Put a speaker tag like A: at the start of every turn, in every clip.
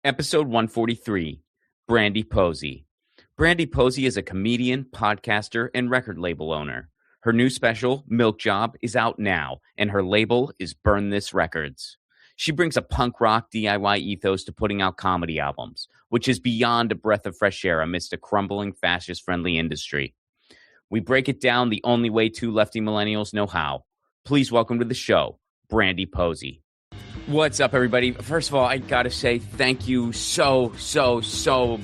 A: Episode 143, Brandie Posey. Brandie Posey is a comedian, podcaster, and record label owner. Her new special, Milk Job, is out now, and her label is Burn This Records. She brings a punk rock DIY ethos to putting out comedy albums, which is beyond a breath of fresh air amidst a crumbling, fascist-friendly industry. We break it down the only way two lefty millennials know how. Please welcome to the show, Brandie Posey. What's up, everybody? First of all, I gotta say thank you so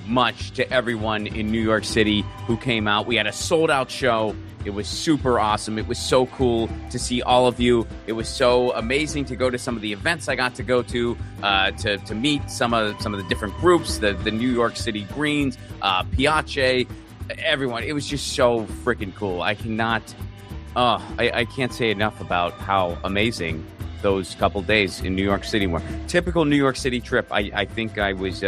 A: much to everyone in New York City who came out. We had a sold-out show. It was super awesome. It was so cool to see all of you. It was so amazing to go to some of the events I got to go to meet some of the different groups, the New York City Greens, Piace, everyone. It was just so freaking cool. I can't say enough about how amazing those couple days in New York City were. Typical New York City trip. I think I was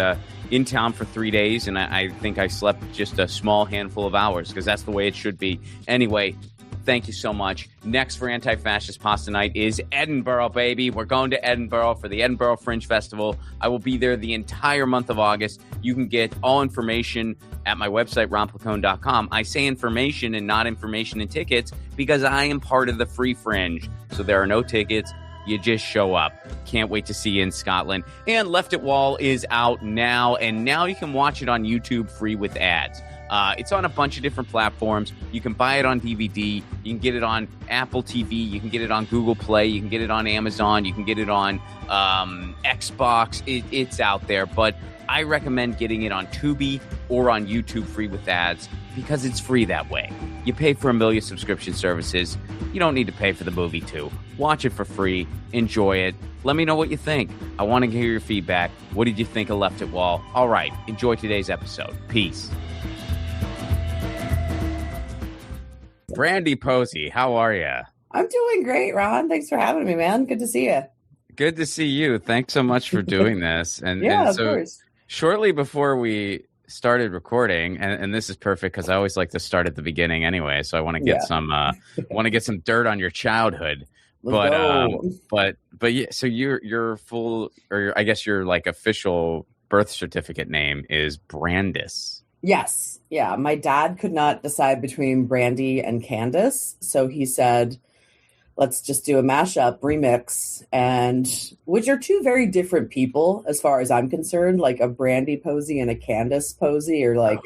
A: in town for 3 days, and I think I slept just a small handful of hours because that's the way it should be. Anyway, thank you so much. Next for Anti-Fascist Pasta Night is Edinburgh, baby. We're going to Edinburgh for the Edinburgh Fringe Festival. I will be there the entire month of August. You can get all information at my website, ronplacone.com. I say information and not information and tickets because I am part of the Free Fringe. So there are no tickets. You just show up. Can't wait to see you in Scotland. And Left It Wall is out now, and now you can watch it on YouTube free with ads. It's on a bunch of different platforms. You can buy it on DVD. You can get it on Apple TV. You can get it on Google Play. You can get it on Amazon. You can get it on Xbox. It's out there, but I recommend getting it on Tubi or on YouTube free with ads because it's free that way. You pay for a million subscription services. You don't need to pay for the movie too. Watch it for free. Enjoy it. Let me know what you think. I want to hear your feedback. What did you think of Left It Wall? All right. Enjoy today's episode. Peace. Brandie Posey, how are you?
B: I'm doing great, Ron. Thanks for having me, man. Good to see you.
A: Good to see you. Thanks so much for doing this. And
B: yeah,
A: and so
B: of course.
A: Shortly before we started recording, and this is perfect because I always like to start at the beginning anyway. So I want to get some dirt on your childhood. But yeah. So your full, or I guess your like official birth certificate name is Brandis.
B: Yes. Yeah. My dad could not decide between Brandie and Candace. So he said, let's just do a mashup remix, and which are two very different people as far as I'm concerned, like a Brandie Posey and a Candace Posey, or like,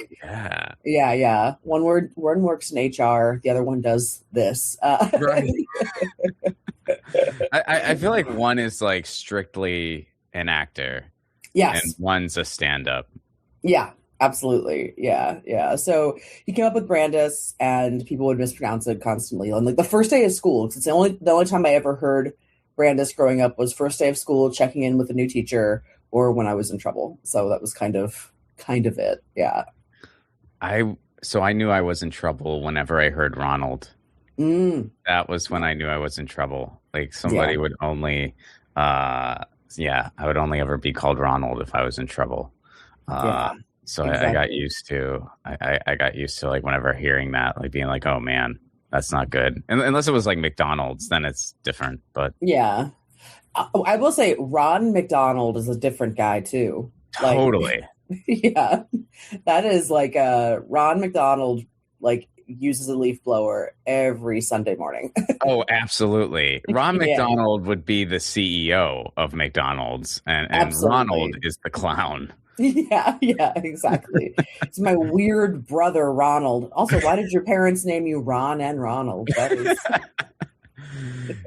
B: yeah. One works in HR. The other one does this.
A: Right. I feel like one is like strictly an actor.
B: Yes.
A: And one's a stand-up.
B: Yeah. Absolutely. Yeah. So he came up with Brandis, and people would mispronounce it constantly. And like the first day of school, it's the only time I ever heard Brandis growing up was first day of school, checking in with a new teacher, or when I was in trouble. So that was kind of it. Yeah.
A: So I knew I was in trouble whenever I heard Ronald. That was when I knew I was in trouble. Like somebody would only, I would only ever be called Ronald if I was in trouble. So exactly. I got used to like whenever hearing that, like being like, oh man, that's not good. And unless it was like McDonald's, then it's different. But
B: yeah, I will say Ron McDonald is a different guy too.
A: Totally.
B: Like, yeah, that is like Ron McDonald like uses a leaf blower every Sunday morning.
A: Oh, absolutely. Ron McDonald would be the CEO of McDonald's, and Ronald is the clown.
B: Yeah, exactly. It's my weird brother, Ronald. Also, why did your parents name you Ron and Ronald? That is...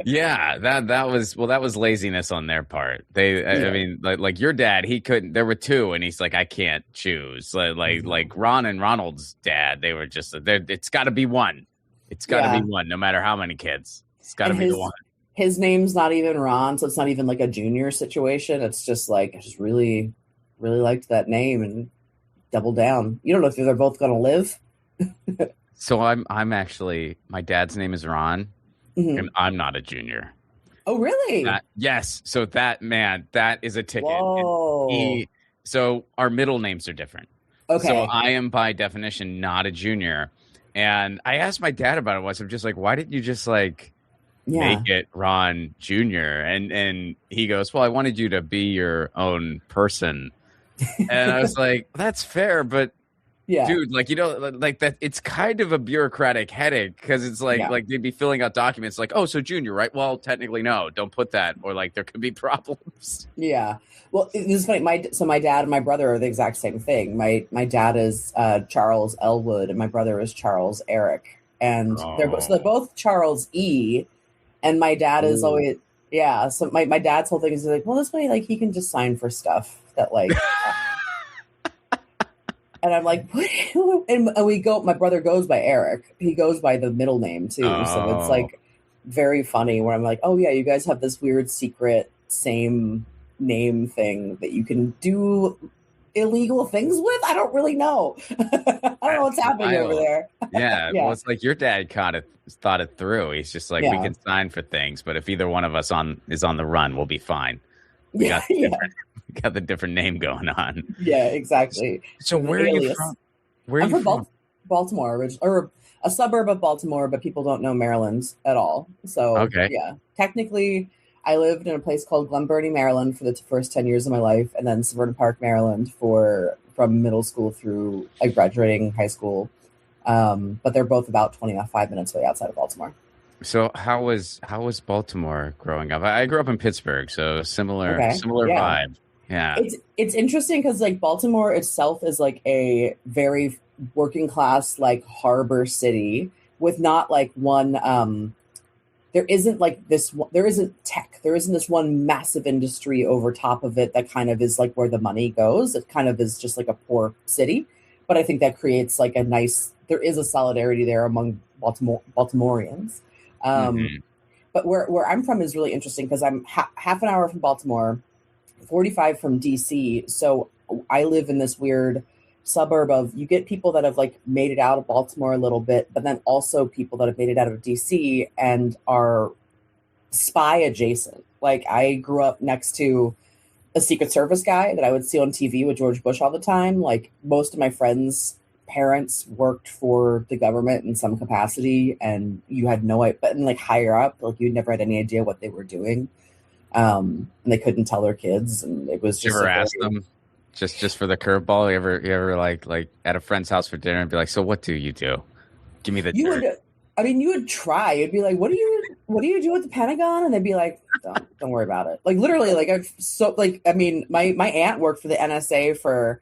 A: Yeah, that was laziness on their part. I mean, like your dad, he couldn't. There were two, and he's like, I can't choose. Like Ron and Ronald's dad, they were just. It's got to be one. It's got to be one, no matter how many kids. It's got to be the one.
B: His name's not even Ron, so it's not even like a junior situation. It's just like I just really liked that name and doubled down. You don't know if they're both going to live.
A: So I'm actually, my dad's name is Ron, and I'm not a junior.
B: Oh, really?
A: Yes. So that is a ticket.
B: Whoa.
A: So our middle names are different.
B: Okay.
A: So I am by definition not a junior. And I asked my dad about it once. I'm just like, why didn't you just like make it Ron Jr.? And he goes, well, I wanted you to be your own person. And I was like, that's fair, but
B: Yeah.
A: dude, like, like that, it's kind of a bureaucratic headache because it's
B: Yeah.
A: like they'd be filling out documents like, oh, so junior, right? Well, technically, no, don't put that, or like there could be problems.
B: Yeah. Well, this is funny. My dad and my brother are the exact same thing. My dad is Charles Elwood, and my brother is Charles Eric, and they're
A: Oh,
B: both Charles E. And my dad is
A: ooh.
B: always, yeah. So my dad's whole thing is like, well, this way, like he can just sign for stuff that like. And I'm like, what? And we go. My brother goes by Eric. He goes by the middle name too. So it's
A: Oh,
B: like very funny. Where I'm like, oh yeah, you guys have this weird secret same name thing that you can do illegal things with. I don't really know. I don't know
A: that's
B: what's happening over
A: wild.
B: there.
A: Yeah, well,
B: Yeah,
A: it's like your dad kind of thought it through. He's just like, we
B: yeah,
A: can sign for things, but if either one of us is on the run, we'll be fine. We
B: yeah,
A: got the
B: yeah,
A: different we got the different name going on.
B: yeah. Exactly.
A: So
B: The
A: where are you
B: alias.
A: from? Where are
B: I'm
A: you
B: from
A: from?
B: Baltimore, or a suburb of Baltimore, but people don't know Maryland at all. So
A: Okay.
B: yeah, technically, I lived in a place called Glen Burnie, Maryland, for the first 10 years of my life, and then Severna Park, Maryland, for from middle school through like graduating high school. But they're both about 25 minutes away outside of Baltimore.
A: So how was Baltimore growing up? I grew up in Pittsburgh, so
B: Okay,
A: similar
B: yeah,
A: vibe. Yeah.
B: it's interesting because like Baltimore itself is like a very working class like harbor city with not like one there isn't like there isn't tech, there isn't this one massive industry over top of it that kind of is like where the money goes. It kind of is just like a poor city, but I think that creates like a nice, there is a solidarity there among Baltimoreans. um,
A: Hmm.
B: but where I'm from is really interesting because I'm half an hour from Baltimore, 45 from DC. So I live in this weird suburb of, you get people that have like made it out of Baltimore a little bit, but then also people that have made it out of DC and are spy adjacent. Like I grew up next to a Secret Service guy that I would see on TV with George Bush all the time. Like most of my friends' parents worked for the government in some capacity, and you had no idea, but like higher up, like you never had any idea what they were doing. And they couldn't tell their kids, and it was
A: Did you
B: just a
A: ever ask
B: very,
A: them just for the curveball? You ever like at a friend's house for dinner and be like, so what do you do? Give me the
B: you
A: dirt.
B: would, I mean, you would try. You'd be like, what do you do at the Pentagon? And they'd be like, don't worry about it. Like literally, like I mean, my aunt worked for the NSA for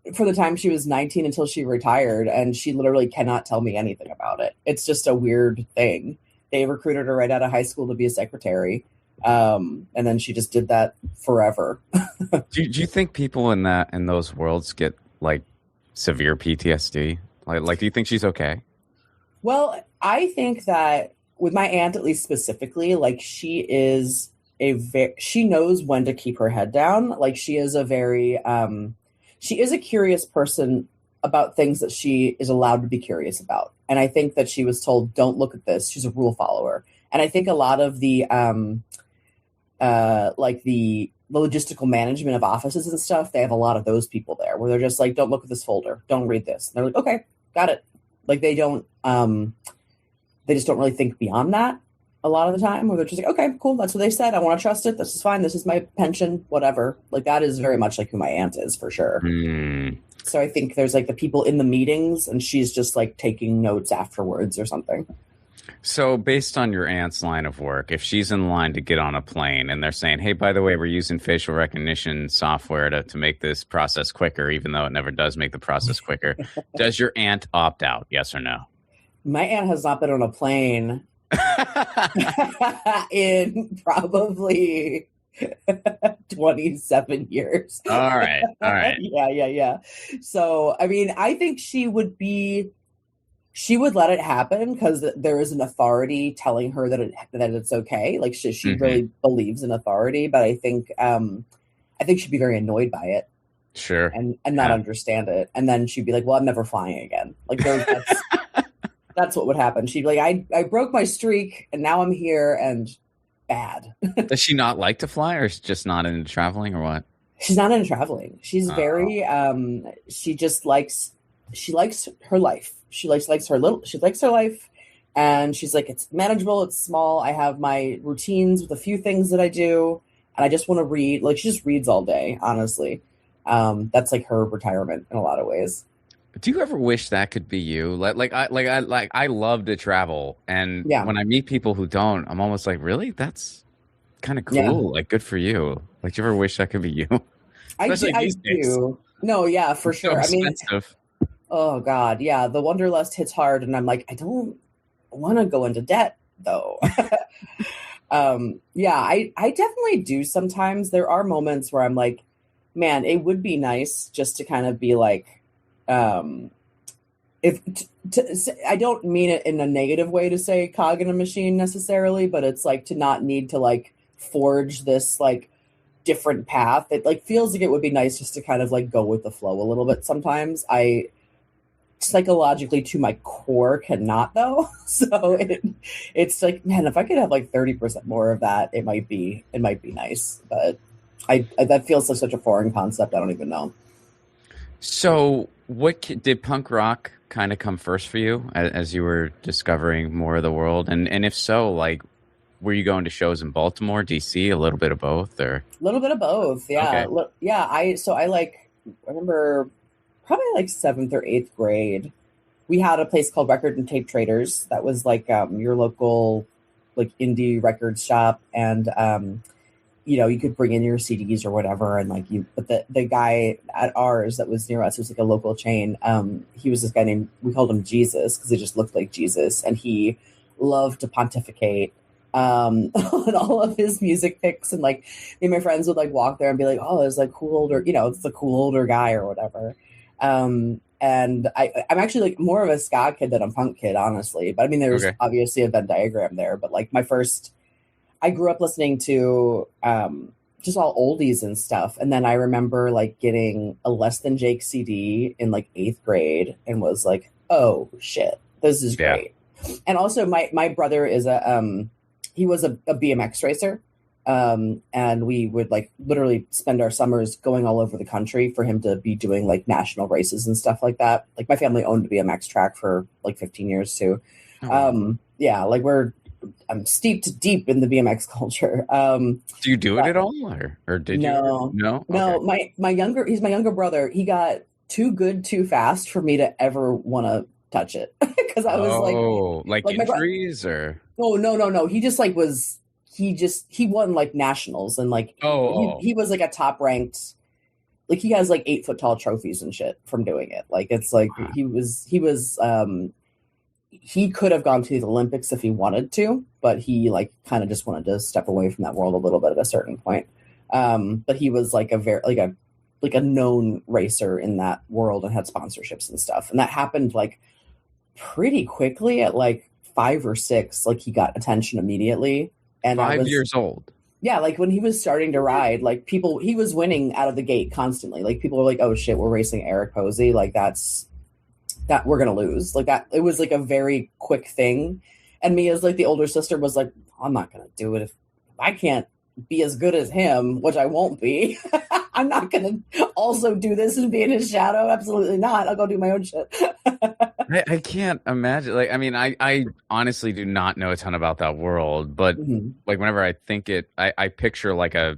B: the time she was 19 until she retired, and she literally cannot tell me anything about it. It's just a weird thing. They recruited her right out of high school to be a secretary. And then she just did that forever.
A: Do you think people in those worlds get like severe PTSD? Like do you think she's okay?
B: Well, I think that with my aunt, at least specifically, like she knows when to keep her head down. Like she is a curious person about things that she is allowed to be curious about. And I think that she was told, don't look at this. She's a rule follower. And I think a lot of like the logistical management of offices and stuff, they have a lot of those people there where they're just like, don't look at this folder, don't read this. And they're like, okay, got it. Like they just don't really think beyond that a lot of the time, where they're just like, okay, cool, that's what they said, I want to trust it, this is fine, this is my pension, whatever. Like that is very much like who my aunt is for sure.
A: Hmm.
B: So I think there's like the people in the meetings, and she's just like taking notes afterwards or something.
A: So based on your aunt's line of work, if she's in line to get on a plane and they're saying, hey, by the way, we're using facial recognition software to make this process quicker, even though it never does make the process quicker, does your aunt opt out? Yes or no?
B: My aunt has not been on a plane in probably 27 years.
A: All right. All right.
B: Yeah, yeah, yeah. So, I mean, I think she would let it happen because there is an authority telling her that it's okay. Like she
A: Hmm.
B: really believes in authority, but I think she'd be very annoyed by it
A: Sure.
B: and not
A: Yeah.
B: understand it. And then she'd be like, well, I'm never flying again. Like that's what would happen. She'd be like, I broke my streak and now I'm here and bad.
A: Does she not like to fly, or is she just not into traveling, or what?
B: She's not into traveling. She's
A: Oh,
B: very she likes her life. She likes her life, and she's like, it's manageable, it's small. I have my routines with a few things that I do, and I just want to read. Like she just reads all day, honestly. That's like her retirement in a lot of ways.
A: Do you ever wish that could be you? I love to travel, and
B: Yeah.
A: when I meet people who don't, I'm almost like, really? That's kind of
B: Yeah.
A: cool. Like, good for you. Like, do you ever wish that could be you? Especially
B: I
A: these days.
B: do. No, yeah, for
A: It's so
B: sure. I mean,
A: expensive.
B: oh God, yeah, the wanderlust hits hard, and I'm like, I don't want to go into debt though. Yeah, I definitely do sometimes. There are moments where I'm like, man, it would be nice just to kind of be like, um, if I don't mean it in a negative way to say cog in a machine necessarily, but it's like to not need to like forge this like different path. It like feels like it would be nice just to kind of like go with the flow a little bit sometimes. I psychologically to my core cannot though. So it's like, man, if I could have like 30% more of that, it might be nice. But I that feels like such a foreign concept. I don't even know.
A: So, did punk rock kind of come first for you as you were discovering more of the world? And if so, like, were you going to shows in Baltimore, DC, a little bit of both, or
B: A little bit of both. Yeah.
A: okay,
B: Yeah. I remember probably like seventh or eighth grade. We had a place called Record and Tape Traders that was like your local like indie record shop, and you could bring in your CDs or whatever, and like but the guy at ours that was near us, it was like a local chain. He was this guy named, we called him Jesus because he just looked like Jesus, and he loved to pontificate on all of his music picks, and like me and my friends would like walk there and be like, oh, there's like cool older, it's the cool older guy or whatever. And I'm actually like more of a ska kid than a punk kid, honestly. But I mean, there's
A: okay,
B: obviously a Venn diagram there. But like I grew up listening to just all oldies and stuff. And then I remember like getting a Less Than Jake CD in like eighth grade and was like, oh shit, this is
A: yeah,
B: great. And also my brother is he was a BMX racer. And we would like literally spend our summers going all over the country for him to be doing like national races and stuff like that. Like my family owned a BMX track for like 15 years too.
A: oh, wow.
B: Yeah, like I'm steeped deep in the BMX culture.
A: Do you do it at all, or did you?
B: No,
A: No,
B: no,
A: okay.
B: he's my younger brother. He got too good too fast for me to ever want to touch it because I was
A: Oh, like
B: like my brother.
A: injuries or
B: Oh no. He just like was he won like nationals, and like
A: oh,
B: he was like a top ranked, like he has like 8 foot tall trophies and shit from doing it. Like it's like
A: wow.
B: he could have gone to the Olympics if he wanted to, but he like kind of just wanted to step away from that world a little bit at a certain point. But he was like a very like a known racer in that world and had sponsorships and stuff. And that happened like pretty quickly at like 5 or 6. Like he got attention immediately. And I
A: 5 years old.
B: yeah, like when he was starting to ride, like he was winning out of the gate constantly. Like people were like, oh shit, we're racing Eric Posey. Like that we're going to lose. Like that, it was like a very quick thing. And me as like the older sister was like, I'm not going to do it if I can't be as good as him, which I won't be. I'm not going to also do this and be in his shadow. Absolutely not. I'll go do my own shit.
A: I can't imagine. Like, I mean, I honestly do not know a ton about that world, but
B: Mhm.
A: like whenever I think I picture like a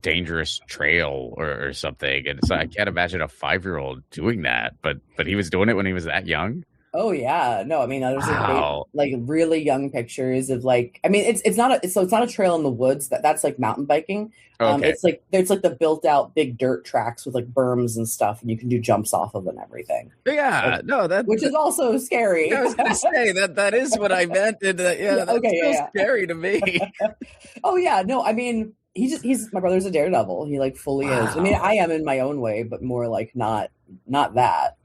A: dangerous trail or something, and so I can't imagine a 5-year-old doing that. But he was doing it when he was that young.
B: Oh yeah, no, I mean there's
A: Wow.
B: like really young pictures of like, I mean it's not it's not a trail in the woods, that's like mountain biking.
A: Okay.
B: It's like there's like the built out big dirt tracks with like berms and stuff, and you can do jumps off of and everything,
A: Yeah.
B: like,
A: No,
B: which is also scary.
A: I was gonna say that is what I meant. And, yeah,
B: Yeah,
A: that's
B: okay,
A: still
B: yeah,
A: scary to me.
B: yeah. Oh yeah, no, I mean he's my brother's a daredevil. He like fully is. I mean
A: Wow.
B: I am in my own way, but more like not that.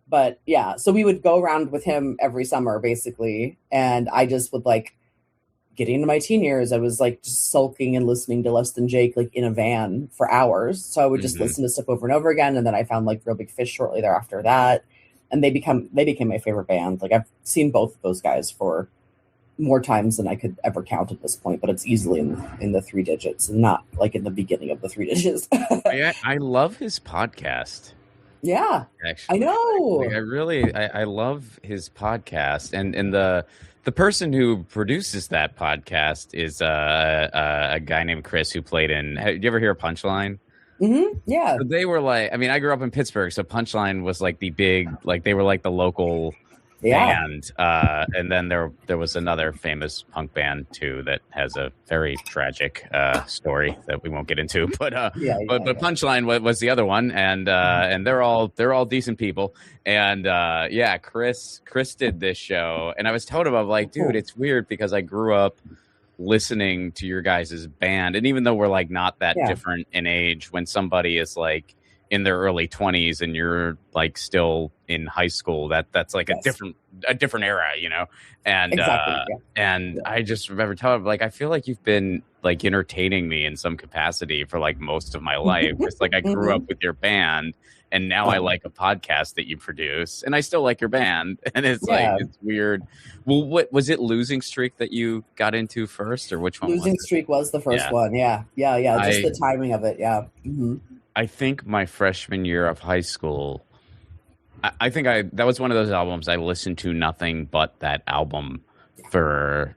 B: But yeah, so we would go around with him every summer basically, and I just would like, getting into my teen years, I was like just sulking and listening to Less Than Jake like in a van for hours. So I would just
A: Hmm.
B: listen to stuff over and over again, and then I found like Real Big Fish shortly thereafter that, and they became my favorite band. Like I've seen both of those guys for more times than I could ever count at this point, but it's easily in the 3 digits, and not like in the beginning of the 3 digits.
A: I love his podcast.
B: Yeah, I
A: Actually, like
B: know.
A: I really I love his podcast, and the person who produces that podcast is a guy named Chris who played in. Did you ever hear Punchline?
B: Yeah.
A: But they were like, I mean, I grew up in Pittsburgh, so Punchline was like the big, like they were like the local band. And then there was another famous punk band too that has a very tragic story that we won't get into. But Punchline was the other one, and they're all decent people. And Chris did this show, and I was told him, I'm like, dude, it's weird because I grew up listening to your guys' band, and even though we're like not that different in age, when somebody is like in their early 20s and you're like still in high school, that's like a different era, you know. And exactly, and I just remember telling him, like, I feel like you've been like entertaining me in some capacity for like most of my life. It's like I grew up with your band, and now I like a podcast that you produce, and I still like your band. And it's like, it's weird. Well, what was it, Losing Streak that you got into first, or which one?
B: Losing Streak was the first one. Yeah. Just the timing of it. Yeah.
A: I think my freshman year of high school, I think that was one of those albums I listened to nothing but that album for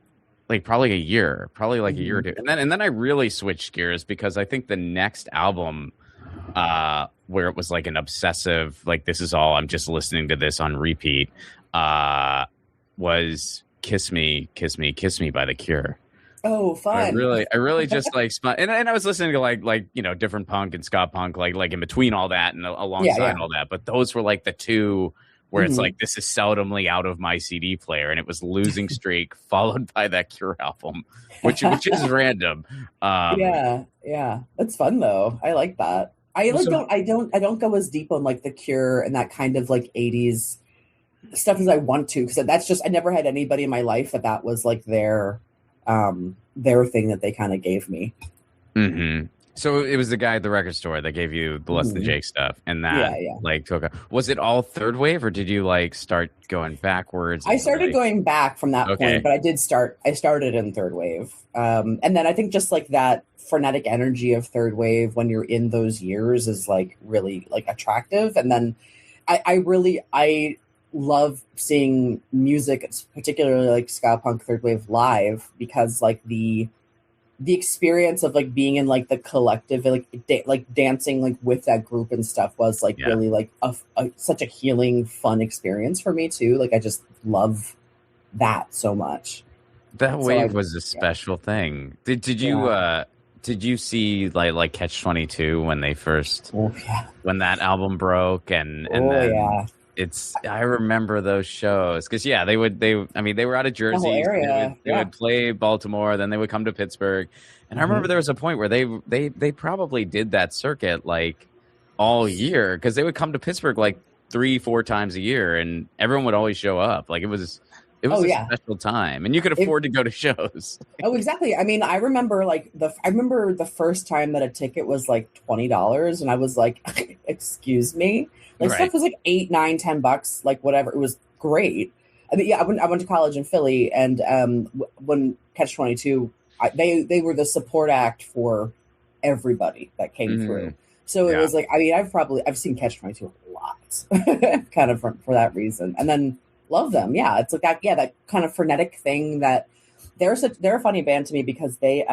A: like probably a year or two. And then I really switched gears because I think the next album, where it was like an obsessive, like, this is all, I'm just listening to this on repeat, was Kiss Me, Kiss Me, Kiss Me by The Cure.
B: Oh, fun.
A: I really just like, and I was listening to like, you know, different punk and ska punk, like in between all that and alongside all that. But those were like the two where it's like, this is seldomly out of my CD player. And it was Losing Streak followed by that Cure album, which is random.
B: Yeah. That's fun though. I like that. I don't go as deep on like the Cure and that kind of like 80s stuff as I want to, because that's just, I never had anybody in my life that was like their thing that they kind of gave me.
A: So it was the guy at the record store that gave you the Less Than Jake stuff, and that like took was it all third wave, or did you like start going backwards?
B: I started going back from that point, but I started in third wave. And then I think just like that frenetic energy of third wave when you're in those years is like really like attractive. And then I love seeing music, particularly like ska punk third wave live, because like the experience of like being in like the collective, like dancing like with that group and stuff was like really like such a healing, fun experience for me too. Like I just love that so much.
A: That wave was a special thing. Did you see like Catch 22 when they first when that album broke and I remember those shows because they were out of Jersey. They would play Baltimore, then they would come to Pittsburgh, and I remember there was a point where they probably did that circuit like all year because they would come to Pittsburgh like 3-4 times a year, and everyone would always show up. Like it was a special time, and you could afford to go to shows.
B: Oh, exactly. I mean, I remember the first time that a ticket was like $20, and I was like, "Excuse me." Like stuff was like $8, $9, $10, like whatever. It was great. I mean, I went to college in Philly, and when Catch 22, they were the support act for everybody that came through. So it was like, I mean, I've seen Catch 22 a lot, kind of for that reason, and then love them. Yeah, it's like that kind of frenetic thing that they're a funny band to me because they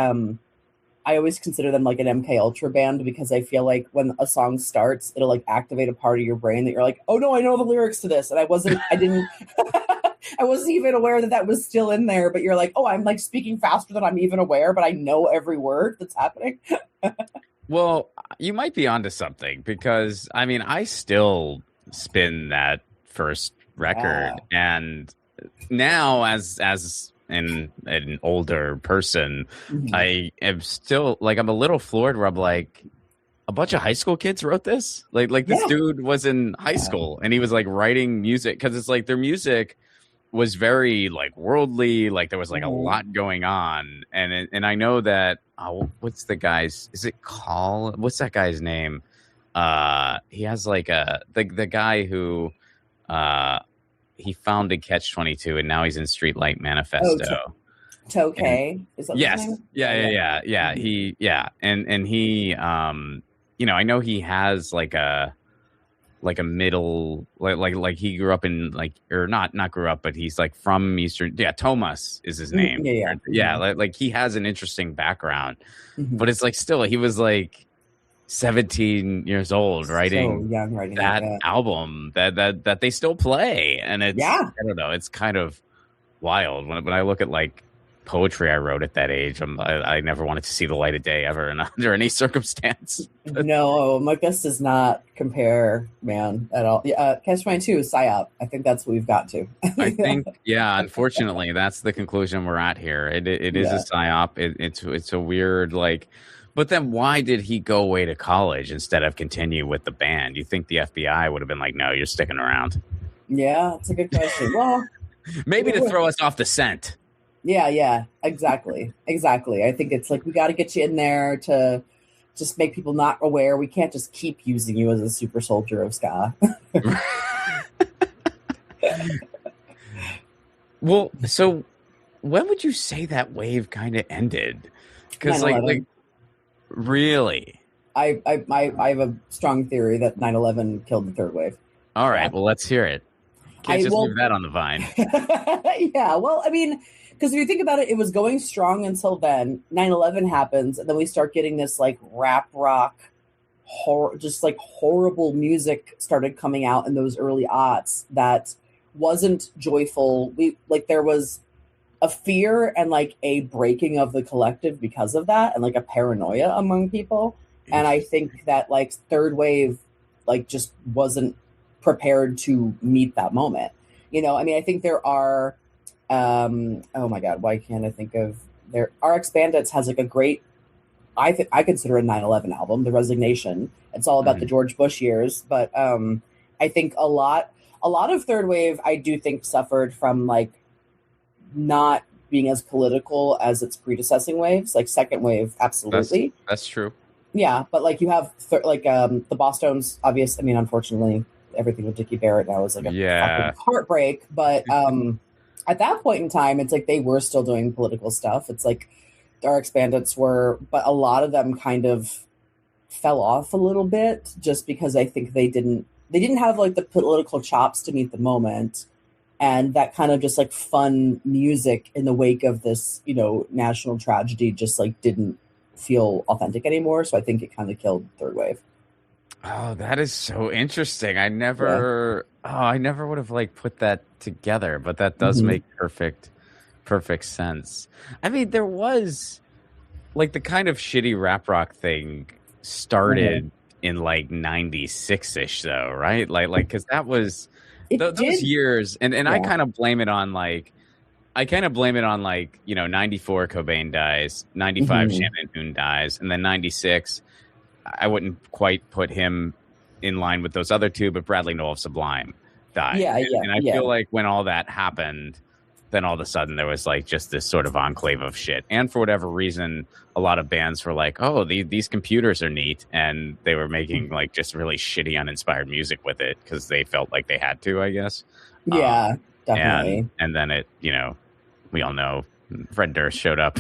B: I always consider them like an MK Ultra band because I feel like when a song starts, it'll like activate a part of your brain that you're like, oh no, I know the lyrics to this. And I wasn't even aware that was still in there, but you're like, oh, I'm like speaking faster than I'm even aware, but I know every word that's happening.
A: Well, you might be onto something because I mean, I still spin that first record and now as an older person, I am still like, I'm a little floored where I'm like, a bunch of high school kids wrote this. Like this dude was in high school and he was like writing music because it's like their music was very like worldly, like there was like a lot going on, and I know that what's the guy's? Is it Call? What's that guy's name? He has like the guy who he founded Catch 22 and now he's in Streetlight Manifesto.
B: Tokay. Is that
A: yes.
B: his name?
A: Yeah. He and he you know, I know he has like a middle like he grew up in like, or not grew up, but he's like from Eastern. Yeah, Thomas is his name. Like he has an interesting background. But it's like still he was like 17 years old
B: So
A: writing
B: young writing that.
A: that
B: Yeah.
A: album that they still play. And it's,
B: Yeah.
A: I don't know, it's kind of wild when I look at like poetry I wrote at that age. I never wanted to see the light of day ever and under any circumstance.
B: No, my guess does not compare, man, at all. Yeah, Catch 22 is psyop. I think that's what we've got to.
A: I think, yeah, unfortunately, that's the conclusion we're at here. It is a
B: Yeah.
A: psyop. It's a weird, like, but then why did he go away to college instead of continue with the band? You think the FBI would have been like, no, you're sticking around?
B: Yeah, it's a good question. Well,
A: Maybe to throw us off the scent.
B: yeah, exactly. I think it's like we got to get you in there to just make people not aware. We can't just keep using you as a super soldier of ska.
A: Well, so when would you say that wave kind of ended? Because like really,
B: I have a strong theory that 9/11 killed the third wave.
A: All right, well, let's hear it. Can't just leave that on the vine.
B: Yeah, well, I mean, because if you think about it, it was going strong until then. 9/11 happens, and then we start getting this like rap rock, just like horrible music started coming out in those early aughts that wasn't joyful. There was a fear and like a breaking of the collective because of that, and like a paranoia among people. And I think that like third wave, like just wasn't prepared to meet that moment. You know, I mean, I think there are, oh my God, why can't I think of there? RX Bandits has like a great, I consider a 9/11 album, The Resignation. It's all about the George Bush years, but I think a lot of third wave, I do think suffered from like not being as political as its predecessing waves. Like second wave, absolutely.
A: That's true.
B: Yeah, but like you have the Bosstones, obvious. I mean, unfortunately, everything with Dickie Barrett now is like a fucking heartbreak. But at that point in time, it's like they were still doing political stuff. It's like RX Bandits were, but a lot of them kind of fell off a little bit just because I think they didn't have like the political chops to meet the moment. And that kind of just like fun music in the wake of this, you know, national tragedy just like didn't feel authentic anymore. So I think it kind of killed third wave.
A: Oh, that is so interesting. I never would have like put that together, but that does make perfect sense. I mean, there was like the kind of shitty rap rock thing started in like 96-ish though, right? Like, cause that was those years. And I kind of blame it on like, you know, 94 Cobain dies, 95 Shannon Hoon dies, and then 96, I wouldn't quite put him in line with those other two, but Bradley Nowell of Sublime died. And I feel like when all that happened, then all of a sudden there was like just this sort of enclave of shit. And for whatever reason, a lot of bands were like, oh, these computers are neat. And they were making like just really shitty, uninspired music with it because they felt like they had to, I guess.
B: Yeah, definitely.
A: And then it, you know, we all know Fred Durst showed up.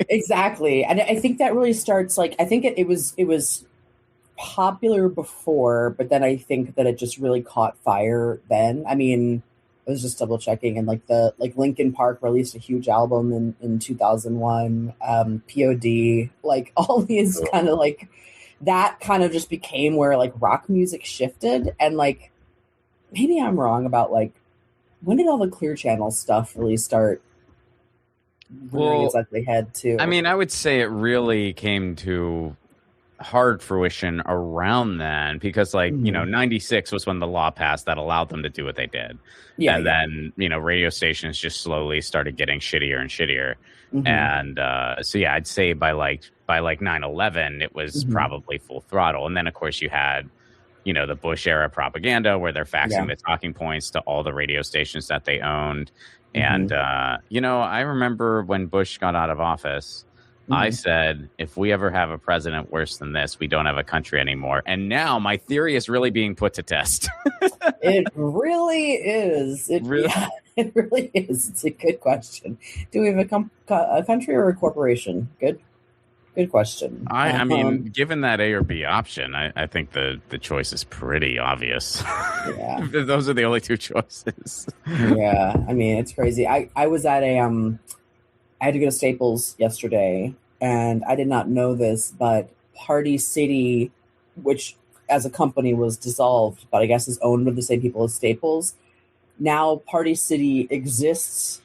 B: Exactly. And I think that really starts like, I think it was popular before, but then I think that it just really caught fire then. I mean, I was just double checking, and like Linkin Park released a huge album in 2001, POD, like all these kind of like, that kind of just became where like rock music shifted. And like, maybe I'm wrong about like, when did all the Clear Channel stuff really start rearing its ugly head too?
A: I mean, I would say it really came to hard fruition around then because like, you know, 96 was when the law passed that allowed them to do what they did. Then, you know, radio stations just slowly started getting shittier and shittier. And so, yeah, I'd say by like 9/11, it was probably full throttle. And then, of course, you had, you know, the Bush era propaganda where they're faxing the talking points to all the radio stations that they owned. And, you know, I remember when Bush got out of office, I said, if we ever have a president worse than this, we don't have a country anymore. And now my theory is really being put to test.
B: It really is. It really is. It's a good question. Do we have a country or a corporation? Good question.
A: I mean, given that A or B option, I think the choice is pretty obvious. Yeah. Those are the only two choices.
B: Yeah. I mean, it's crazy. I was at I had to go to Staples yesterday, and I did not know this, but Party City, which as a company was dissolved, but I guess is owned by the same people as Staples. Now Party City exists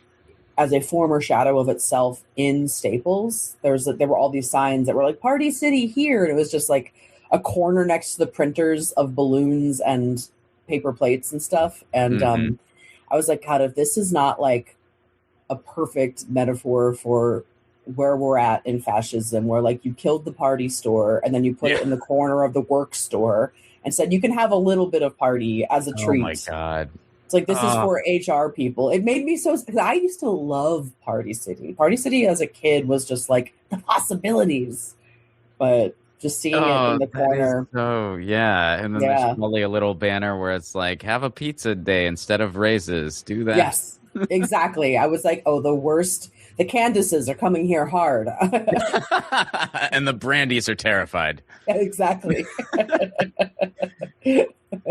B: as a former shadow of itself in Staples. There were all these signs that were like Party City here, and it was just like a corner next to the printers of balloons and paper plates and stuff. And I was like, God, if this is not like a perfect metaphor for where we're at in fascism, where like you killed the party store and then you put it in the corner of the work store and said you can have a little bit of party as a treat.
A: Oh my God.
B: It's like, this is for HR people. It made me so, because I used to love Party City. Party City as a kid was just like the possibilities, but just seeing it in the corner.
A: And then there's probably a little banner where it's like, have a pizza day instead of raises. Do that.
B: Yes, exactly. I was like, oh, the worst. The Candaces are coming here hard.
A: And the Brandies are terrified.
B: Exactly.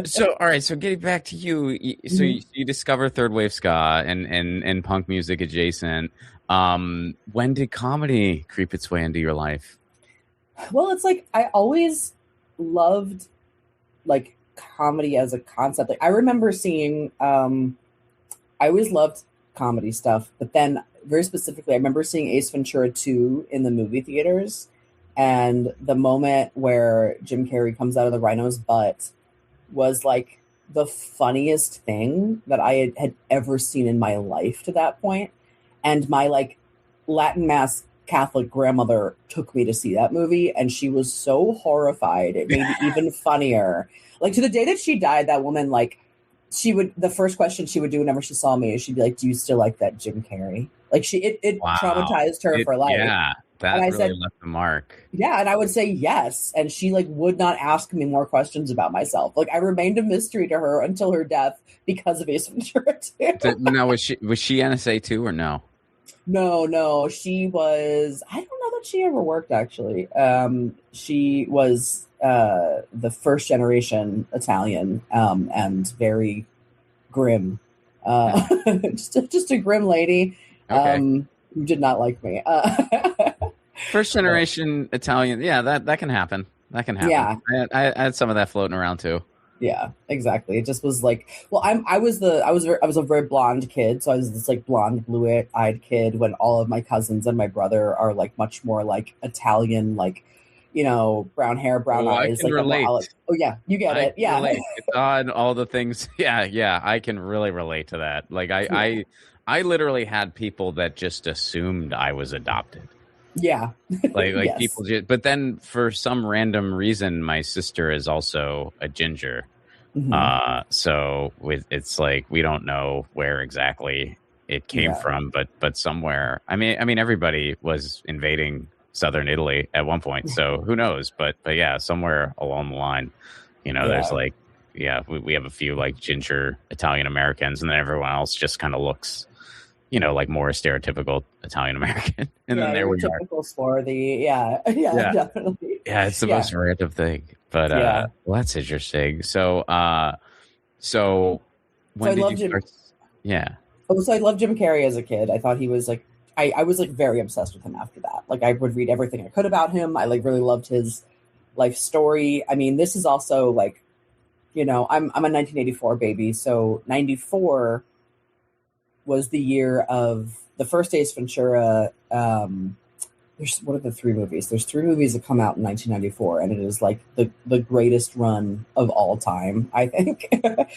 A: So, all right. So getting back to you, so you discover third wave ska and punk music adjacent. When did comedy creep its way into your life?
B: Well, it's like, I always loved like comedy as a concept. Like, I remember seeing, I always loved comedy stuff, but then very specifically, I remember seeing Ace Ventura 2 in the movie theaters, and the moment where Jim Carrey comes out of the rhino's butt was like the funniest thing that I had ever seen in my life to that point. And my like Latin Mass Catholic grandmother took me to see that movie, and she was so horrified. It made it even funnier. Like, to the day that she died, that woman, like, the first question she would do whenever she saw me is she'd be like, do you still like that Jim Carrey? Like, it traumatized her for life.
A: Yeah, that
B: and I
A: really
B: said,
A: left the mark.
B: Yeah, and I would say yes. And she like would not ask me more questions about myself. Like, I remained a mystery to her until her death because of Ace Ventura 2.
A: Now, was she NSA too, or no?
B: No, she was, I don't know that she ever worked, actually. She was the first generation Italian, and very grim. Just a grim lady.
A: Okay.
B: Who did not like me.
A: First generation Italian. Yeah, that can happen. That can happen.
B: Yeah.
A: I had some of that floating around too.
B: Yeah, exactly. It just was like, well, I was a very blonde kid, so I was this like blonde, blue-eyed kid when all of my cousins and my brother are like much more like Italian, like, you know, brown hair, brown eyes.
A: I can
B: like
A: relate.
B: Oh yeah, you get it. Yeah,
A: relate. It's odd, all the things. Yeah, I can really relate to that. Like I literally had people that just assumed I was adopted.
B: Yeah,
A: like
B: yes.
A: People just, but then for some random reason, my sister is also a ginger. So it's like, we don't know where exactly it came from, but somewhere. I mean, everybody was invading southern Italy at one point, so who knows? But yeah, somewhere along the line, you know, there's like, we have a few like ginger Italian Americans, and then everyone else just kind of looks, you know, like more stereotypical Italian American. And then there we are.
B: Typical swarthy. Yeah, definitely.
A: Yeah, it's the most random thing. But well, that's interesting. So when did you start? Yeah.
B: Oh, so I loved Jim Carrey as a kid. I thought he was like, I was like very obsessed with him after that. Like, I would read everything I could about him. I like really loved his life story. I mean, this is also like, you know, I'm a 1984 baby, so 94 was the year of the first Ace Ventura. What are the three movies? There's three movies that come out in 1994, and it is like the greatest run of all time, I think.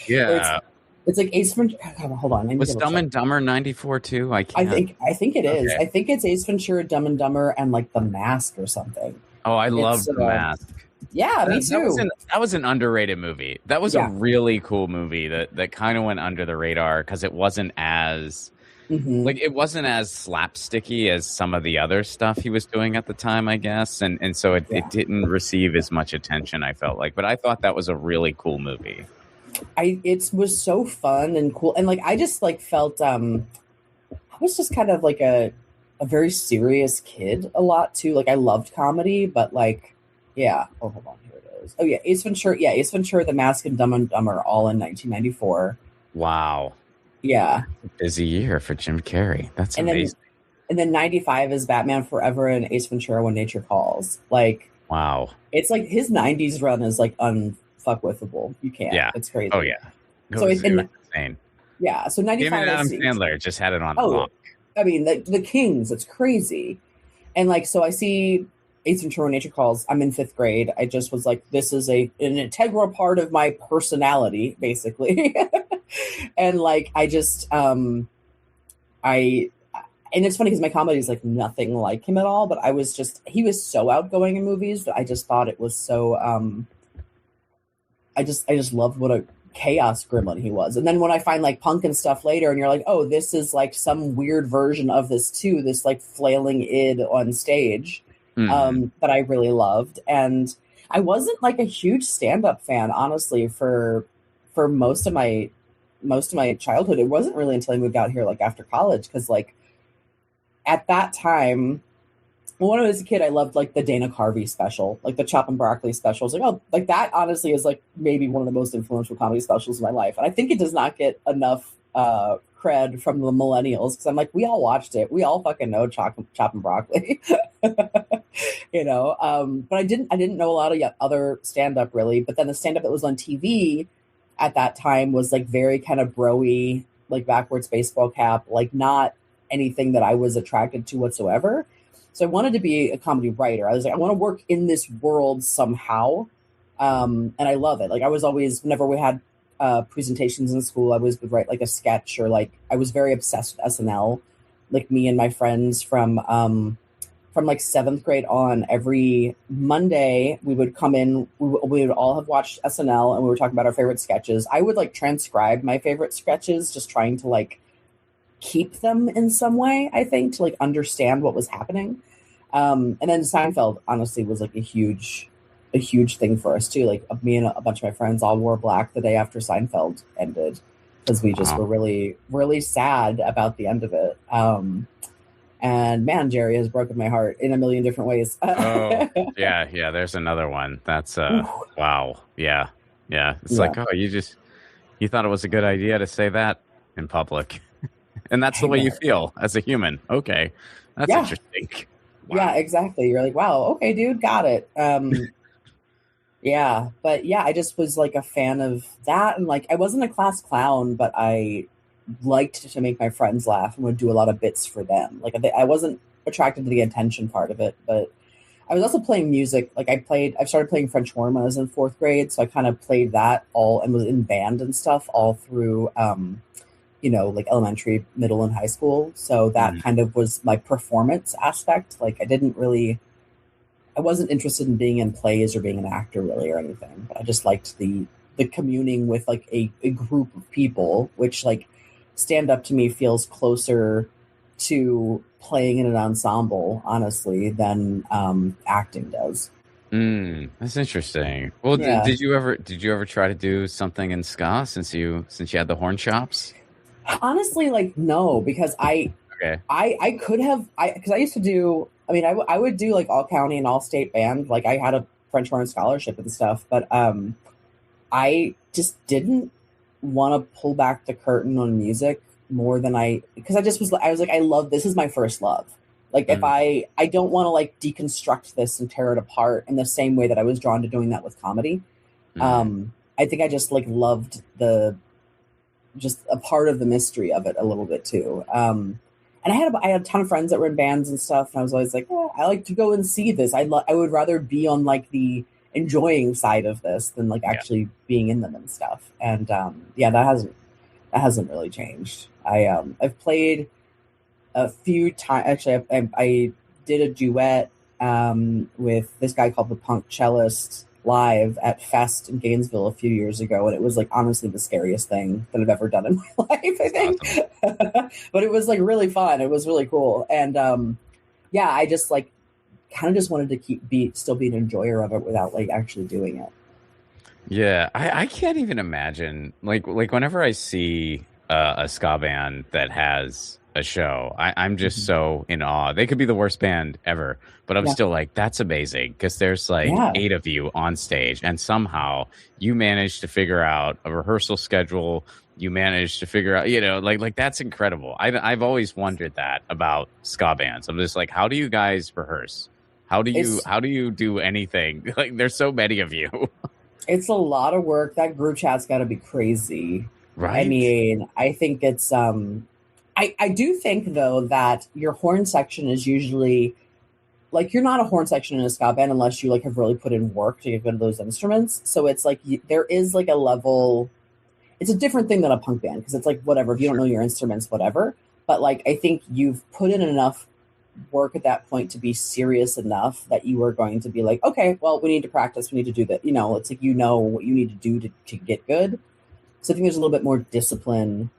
A: Yeah.
B: It's like Ace Ventura. Hold on.
A: Was Dumb and Dumber 94 too? I
B: think it is. Okay. I think it's Ace Ventura, Dumb and Dumber, and like The Mask or something.
A: Oh, I love The Mask.
B: Yeah, me too.
A: That was an underrated movie. That was a really cool movie that kind of went under the radar because it wasn't as like, it wasn't as slapsticky as some of the other stuff he was doing at the time, I guess, and so it didn't receive as much attention, I felt like. But I thought that was a really cool movie.
B: It was so fun and cool, and like I just like felt I was just kind of like a very serious kid a lot too. Like, I loved comedy, but like. Yeah. Oh, hold on. Here it is. Oh, yeah. Ace Ventura. Yeah, Ace Ventura, The Mask, and Dumb and Dumber, all in 1994.
A: Wow.
B: Yeah.
A: Busy year for Jim Carrey. That's amazing.
B: And then 95 is Batman Forever and Ace Ventura: When Nature Calls. Like,
A: Wow.
B: It's like his '90s run is like unfuckwithable. You can't.
A: Yeah.
B: It's crazy.
A: Oh yeah.
B: So
A: It was insane.
B: yeah. So
A: Him and
B: '95 I
A: Adam
B: see.
A: Sandler just had it on
B: Oh,
A: lock.
B: I mean the Kings. It's crazy. And like, so I see Ace Ventura: Nature Calls. I'm in 5th grade. I just was like, this is an integral part of my personality, basically. And like, I, and it's funny because my comedy is like nothing like him at all, but he was so outgoing in movies that I just thought it was so, I just loved what a chaos gremlin he was. And then when I find like punk and stuff later, and you're like, oh, this is like some weird version of this too, this like flailing id on stage, that I really loved. And I wasn't like a huge stand-up fan, honestly, for most of my childhood. It wasn't really until I moved out here, like after college, because like at that time, when I was a kid, I loved like the Dana Carvey special, like the Chop and Broccoli special. I was like, oh, like that honestly is like maybe one of the most influential comedy specials in my life. And I think it does not get enough cred from the millennials, because I'm like, we all watched it. We all fucking know Chop and Broccoli, you know. But I didn't know a lot of other stand up really. But then the stand up that was on TV at that time was like very kind of bro-y, like backwards baseball cap, like not anything that I was attracted to whatsoever. So I wanted to be a comedy writer. I was like, I want to work in this world somehow. And I love it. Like I was always, whenever we had presentations in school, I always would write like a sketch, or like I was very obsessed with SNL. Like me and my friends from like 7th grade on, every Monday we would come in, we would all have watched SNL and we were talking about our favorite sketches. I would like transcribe my favorite sketches, just trying to like keep them in some way, I think, to like understand what was happening. And then Seinfeld honestly was like a huge thing for us too. Like me and a bunch of my friends all wore black the day after Seinfeld ended, because we just were really, really sad about the end of it. And man, Jerry has broken my heart in a million different ways.
A: Oh, yeah. There's another one. That's wow. Yeah. It's like, oh, you thought it was a good idea to say that in public. And that's the way you feel as a human. Okay. That's interesting. Wow.
B: Yeah, exactly. You're like, wow, okay, dude, got it. Yeah, but yeah, I just was like a fan of that. And like, I wasn't a class clown, but I liked to make my friends laugh and would do a lot of bits for them. Like I wasn't attracted to the attention part of it, but I was also playing music. Like I started playing French horn when I was in 4th grade. So I kind of played that all and was in band and stuff all through, you know, like elementary, middle, and high school. So that kind of was my performance aspect. Like I wasn't interested in being in plays or being an actor really or anything, but I just liked the communing with like a group of people, which like stand up to me feels closer to playing in an ensemble, honestly, than acting does.
A: That's interesting. Well,
B: Yeah.
A: did you ever try to do something in ska since you had the horn chops?
B: Honestly, like no, because I could have, because I used to do, I mean, I would do like all county and all state band. Like I had a French horn scholarship and stuff, but I just didn't want to pull back the curtain on music more than because I was like, I love, this is my first love. Like if I don't want to like deconstruct this and tear it apart in the same way that I was drawn to doing that with comedy. I think I just like loved just a part of the mystery of it a little bit too. And I had a ton of friends that were in bands and stuff, and I was always like, oh, I like to go and see this. I would rather be on like the enjoying side of this than like actually being in them and stuff. And that hasn't really changed. I've played a few times. Actually, I did a duet with this guy called the Punk Cellist live at Fest in Gainesville a few years ago, and it was like honestly the scariest thing that I've ever done in my life, I think. Awesome. But it was like really fun. It was really cool. And I just like kind of just wanted to still be an enjoyer of it without like actually doing it.
A: Yeah, I can't even imagine like whenever I see a ska band that has a show, I'm just so in awe. They could be the worst band ever, but I'm still like, that's amazing, because there's like 8 of you on stage, and somehow you managed to figure out a rehearsal schedule. You managed to figure out, you know, like that's incredible. I've always wondered that about ska bands. I'm just like, how do you guys rehearse? How do you do anything? Like, there's so many of you.
B: It's a lot of work. That group chat's got to be crazy. I
A: Right?
B: mean, I think it's I do think though that your horn section is usually like you're not a horn section in a ska band unless you like have really put in work to get good at those instruments. So it's like there is like a level. It's a different thing than a punk band because it's like whatever if you don't know your instruments, whatever. But like I think you've put in enough work at that point to be serious enough that you are going to be like, okay, well, we need to practice. We need to do that. It's like what you need to do to get good. So I think there's a little bit more discipline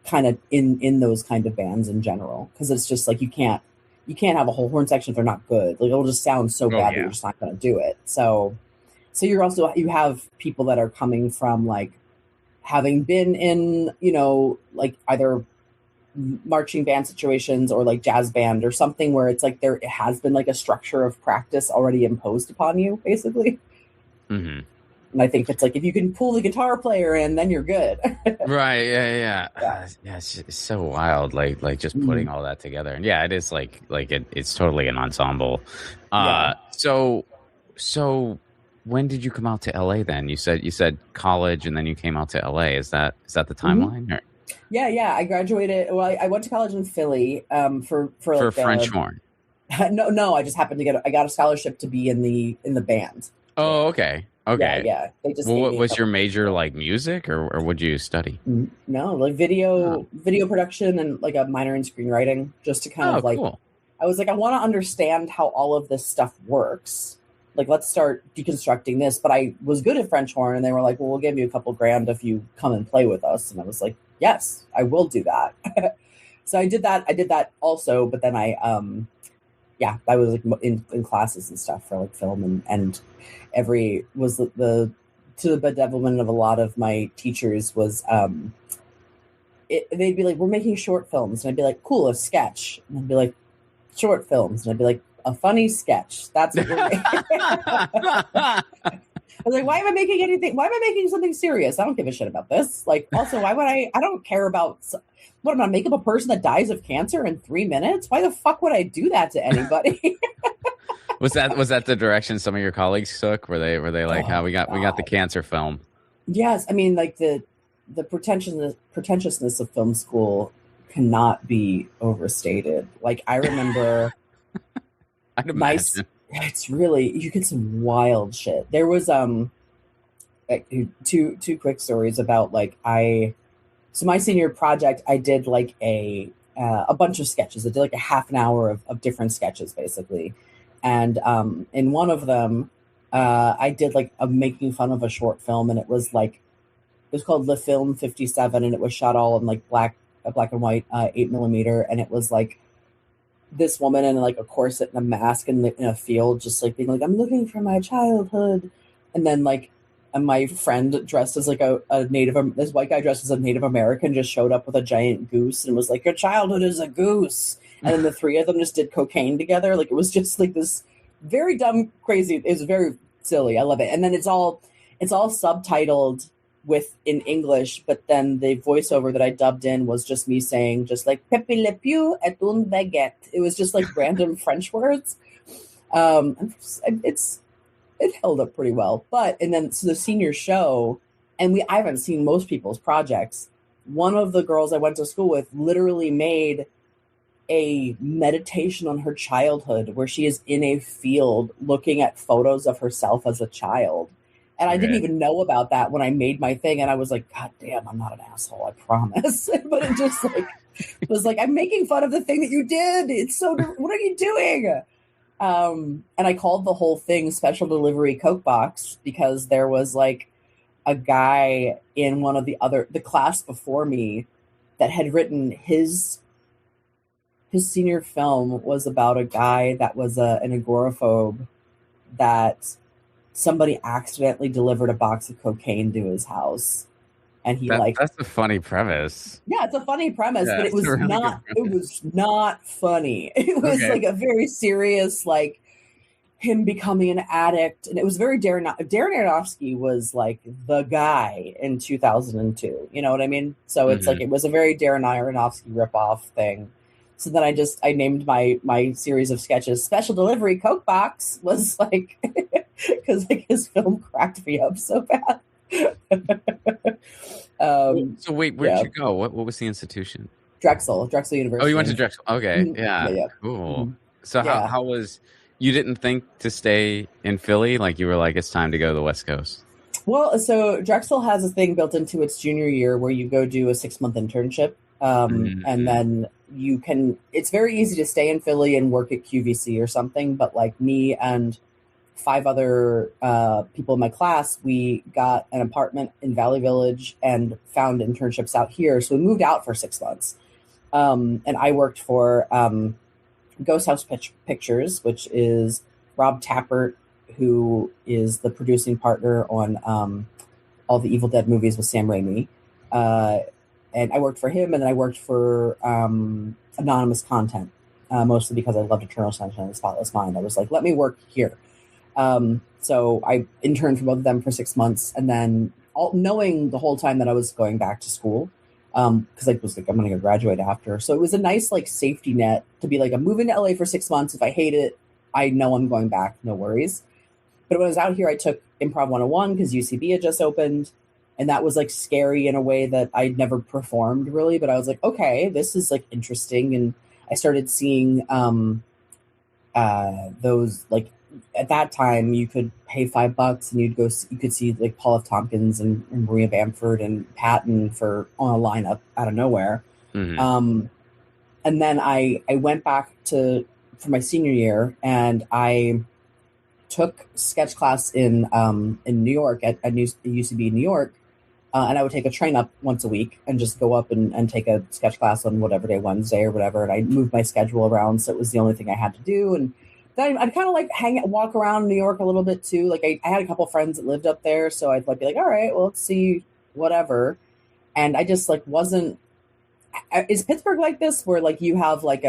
B: kind of in those kind of bands in general because it's just like you can't have a whole horn section if they're not good. Like it'll just sound so bad that you're just not going to do it. So you have people that are coming from like having been in like either marching band situations or like jazz band or something where it's like there has been like a structure of practice already imposed upon you basically.
A: Mm-hmm.
B: And I think it's like if you can pull the guitar player in, then you're good.
A: Right. Yeah. It's so wild. Like just putting all that together. And yeah, it is it's totally an ensemble. So when did you come out to LA then? You said college and then you came out to LA. Is that the timeline? Or?
B: Yeah. I graduated. Well, I went to college in Philly for like
A: French horn.
B: No. I just happened to I got a scholarship to be in the band.
A: Oh, okay. Okay.
B: Yeah. They just
A: what was your major, like music, or what'd you study?
B: No, like video production and like a minor in screenwriting, just to kind of like. Cool. I was like, I want to understand how all of this stuff works. Like, let's start deconstructing this. But I was good at French horn, and they were like, "Well, we'll give you a couple grand if you come and play with us." And I was like, "Yes, I will do that." So I did that. I did that also, but then I was like in classes and stuff for like film and the bedevilment of a lot of my teachers was they'd be like, we're making short films, and I'd be like, cool, a sketch, and I'd be like, short films, and I'd be like, a funny sketch, that's what we're making. I was like, why am I making something serious? I don't give a shit about this. Like, also, why would I don't care about what, I'm gonna make up a person that dies of cancer in 3 minutes? Why the fuck would I do that to anybody?
A: Was that the direction some of your colleagues took? Were they like, how we got the cancer film? Yes,
B: I mean, like the pretentiousness of film school cannot be overstated. Like I remember,
A: I'd imagine.
B: It's really, you get some wild shit. There was two quick stories about like so my senior project I did like a bunch of sketches. I did like a half an hour of different sketches basically. And in one of them, I did like a making fun of a short film, and it was called Le Film 57, and it was shot all in like black and white 8mm, and it was like this woman in like a corset and a mask in a field, just like being like, I'm looking for my childhood, and then like my friend dressed as like this white guy dressed as a Native American just showed up with a giant goose and was like, your childhood is a goose. And then the three of them just did cocaine together. Like it was just like this very dumb, crazy. It was very silly. I love it. And then it's all subtitled in English, but then the voiceover that I dubbed in was just me saying just like Pepe le Pew et un baguette. It was just like random French words. It held up pretty well. So the senior show, and I haven't seen most people's projects. One of the girls I went to school with literally made a meditation on her childhood where she is in a field looking at photos of herself as a child. And I didn't even know about that when I made my thing. And I was like, God damn, I'm not an asshole, I promise. But it just like, it was like, I'm making fun of the thing that you did. It's so, what are you doing? And I called the whole thing Special Delivery Coke Box because there was like a guy in one of the class before me that had written his senior film was about a guy that was an agoraphobe that somebody accidentally delivered a box of cocaine to his house. And that's
A: a funny premise.
B: Yeah, it's a funny premise, but it was not funny. It was like a very serious, like him becoming an addict. And it was very Darren Aronofsky was like the guy in 2002. You know what I mean? So it's like, it was a very Darren Aronofsky ripoff thing. So then I named my series of sketches Special Delivery Coke Box, was like, because like his film cracked me up so bad.
A: So wait, where'd
B: Yeah,
A: you go? What was the institution?
B: Drexel
A: Oh, you
B: University.
A: went to Drexel. Okay,
B: Yeah,
A: yeah,
B: yeah.
A: cool.
B: Mhm.
A: So
B: Yeah.
A: how was you didn't think to stay in Philly? Like you were like, it's time to go to the West Coast.
B: Well, so Drexel has a thing built into its junior year where you go do a 6 month internship. And
A: Mm-hmm.
B: then it's very easy to stay in Philly and work at QVC or something. But like me and five other people in my class, we got an apartment in Valley Village and found internships out here. So we moved out for 6 months. And I worked for Ghost House Pictures, which is Rob Tappert, who is the producing partner on all the Evil Dead movies with Sam Raimi. And I worked for him, and then I worked for Anonymous Content, mostly because I loved Eternal Sunshine of the Spotless Mind. I was like, let me work here. So I interned for both of them for 6 months, and then knowing the whole time that I was going back to school, because I was like, I'm going to graduate after. So it was a nice like safety net to be like, I'm moving to LA for 6 months. If I hate it, I know I'm going back. No worries. But when I was out here, I took Improv 101 because UCB had just opened. And that was like scary in a way that I'd never performed really. But I was like, okay, this is like interesting. And I started seeing those like at that time you could pay $5 and you could see like Paul F. Tompkins and Maria Bamford and Patton on a lineup out of nowhere.
A: Mm-hmm.
B: And then I went back for my senior year, and I took sketch class in New York at UCB in New York. And I would take a train up once a week and just go up and take a sketch class on whatever day, Wednesday or whatever. And I moved my schedule around, so it was the only thing I had to do. And then I'd kind of like walk around New York a little bit too. Like I had a couple friends that lived up there, so I'd like be like, all right, well, let's see whatever. And I just like wasn't. Is Pittsburgh like this, where like you have like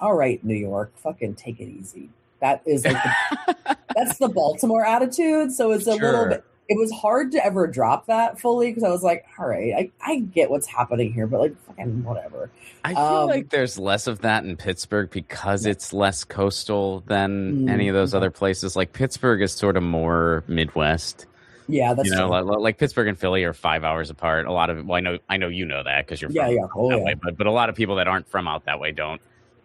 B: all right, New York, fucking take it easy. That is like that's the Baltimore attitude. So it's a little
A: Sure.
B: bit. It was hard to ever drop that fully because I was like, all right, I get what's happening here, but like fucking whatever.
A: I feel like there's less of that in Pittsburgh because
B: Yeah.
A: it's less coastal than any of those
B: Okay.
A: other places. Like Pittsburgh is sort of more Midwest.
B: Yeah,
A: You
B: that's
A: know,
B: true.
A: like Pittsburgh and Philly are 5 hours apart. A lot of it, well, I know you know that because you're
B: Yeah,
A: from
B: yeah. Oh
A: that
B: yeah.
A: way, but a lot of people that aren't from out that way don't.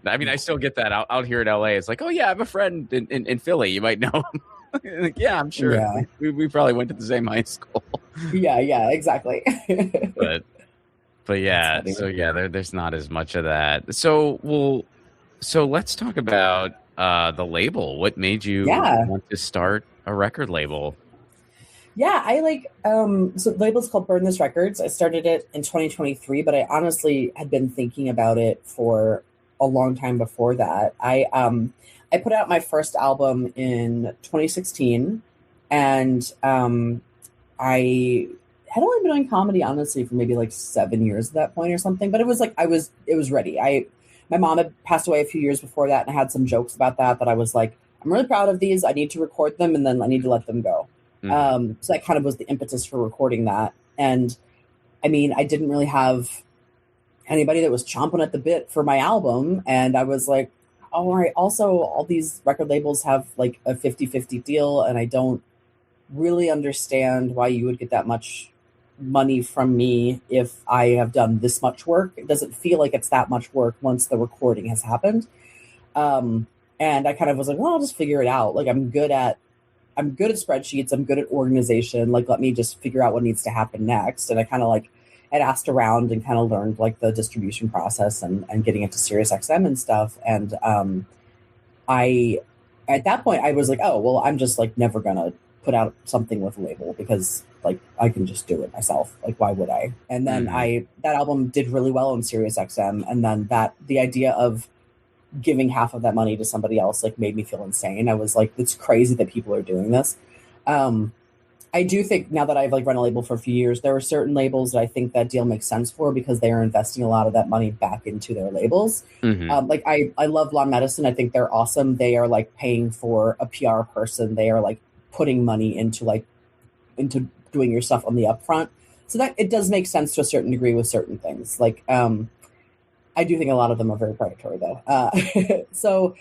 A: I mean, I still get that out here in LA. It's like, oh yeah, I have a friend in Philly. You might know him. Like, yeah, I'm sure.
B: Yeah.
A: We probably went to the same high school.
B: Yeah, yeah, exactly.
A: but
B: That's
A: yeah,
B: funny.
A: so yeah, there's not as much of that. So let's talk about the label. What made you
B: Yeah.
A: want to start a record label?
B: Yeah, I like so the label's called Burn This Records. I started it in 2023, but I honestly had been thinking about it for a long time before that. I put out my first album in 2016, and I had only been doing comedy honestly for maybe like 7 years at that point or something, but it was like it was ready. My mom had passed away a few years before that, and I had some jokes about that I was like, I'm really proud of these. I need to record them, and then I need to let them go.
A: Hmm.
B: So that kind of was the impetus for recording that. And I mean, I didn't really have anybody that was chomping at the bit for my album. And I was like, all right, also, all these record labels have like a 50-50 deal. And I don't really understand why you would get that much money from me if I have done this much work. It doesn't feel like it's that much work once the recording has happened. Um, and I kind of was like, well, I'll just figure it out. Like I'm good at spreadsheets. I'm good at organization. Like, let me just figure out what needs to happen next. And I kind of like had asked around and kind of learned like the distribution process and getting into Sirius XM and stuff. And I, at that point, I was like, oh, well, I'm just like never going to put out something with a label because like I can just do it myself. Like, why would I? And then
A: Hmm.
B: that album did really well on Sirius XM. And then the idea of giving half of that money to somebody else like made me feel insane. I was like, it's crazy that people are doing this. I do think now that I've like run a label for a few years, there are certain labels that I think that deal makes sense for because they are investing a lot of that money back into their labels.
A: Hmm.
B: Like I love Law Medicine. I think they're awesome. They are like paying for a PR person. They are like putting money into doing your stuff on the upfront. So that it does make sense to a certain degree with certain things. Like I do think a lot of them are very predatory, though. So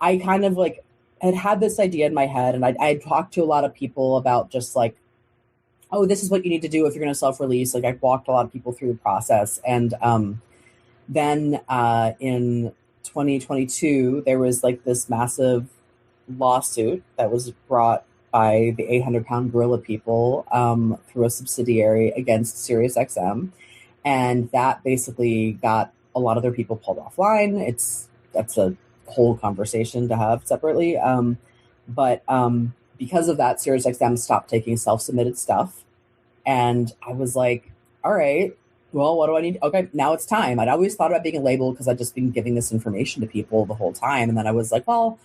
B: I kind of like had this idea in my head, and I talked to a lot of people about just like, oh, this is what you need to do if you're going to self-release. Like I walked a lot of people through the process, and then in 2022, there was like this massive lawsuit that was brought by the 800-pound gorilla people through a subsidiary against SiriusXM, and that basically got a lot of their people pulled offline. That's a whole conversation to have separately, but because of that, SiriusXM stopped taking self-submitted stuff, and I was like, all right, well, what do I need? Okay, now it's time. I'd always thought about being a label because I'd just been giving this information to people the whole time. And then I was like, well,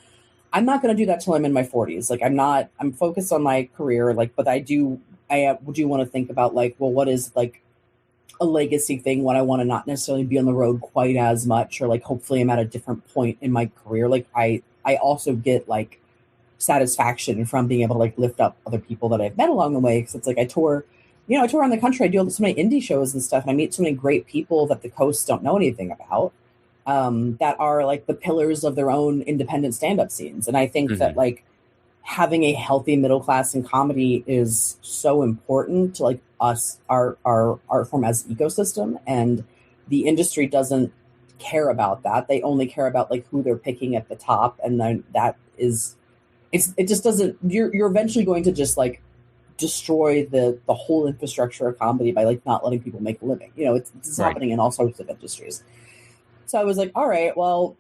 B: I'm not going to do that till I'm in my 40s. Like, I'm focused on my career. Like, but I do want to think about like, well, what is like a legacy thing when I want to not necessarily be on the road quite as much, or like, hopefully I'm at a different point in my career. Like I also get like satisfaction from being able to like lift up other people that I've met along the way. Cause it's like, I tour around the country. I do so many indie shows and stuff. And I meet so many great people that the coasts don't know anything about, that are like the pillars of their own independent stand-up scenes. And I think that like having a healthy middle class in comedy is so important to like us, our art form as ecosystem. And the industry doesn't care about that. They only care about like who they're picking at the top. And then that is, it just doesn't, you're eventually going to just like destroy the whole infrastructure of comedy by like not letting people make a living. You know, it's
A: Right.
B: happening in all sorts of industries. So I was like, all right, well,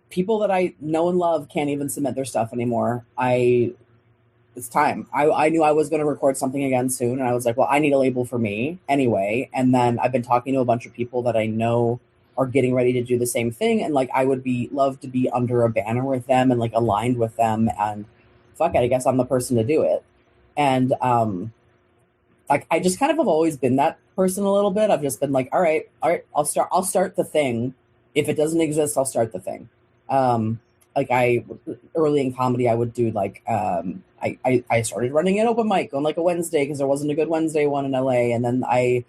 B: people that I know and love can't even submit their stuff anymore. It's time. I knew I was going to record something again soon. And I was like, well, I need a label for me anyway. And then I've been talking to a bunch of people that I know are getting ready to do the same thing. And like, I would love to be under a banner with them and like aligned with them. And fuck it, I guess I'm the person to do it. And like, I just kind of have always been that person a little bit. I've just been like, all right, I'll start the thing. If it doesn't exist, I'll start the thing. Like early in comedy, I would do like, I started running an open mic on like a Wednesday because there wasn't a good Wednesday one in LA. And then I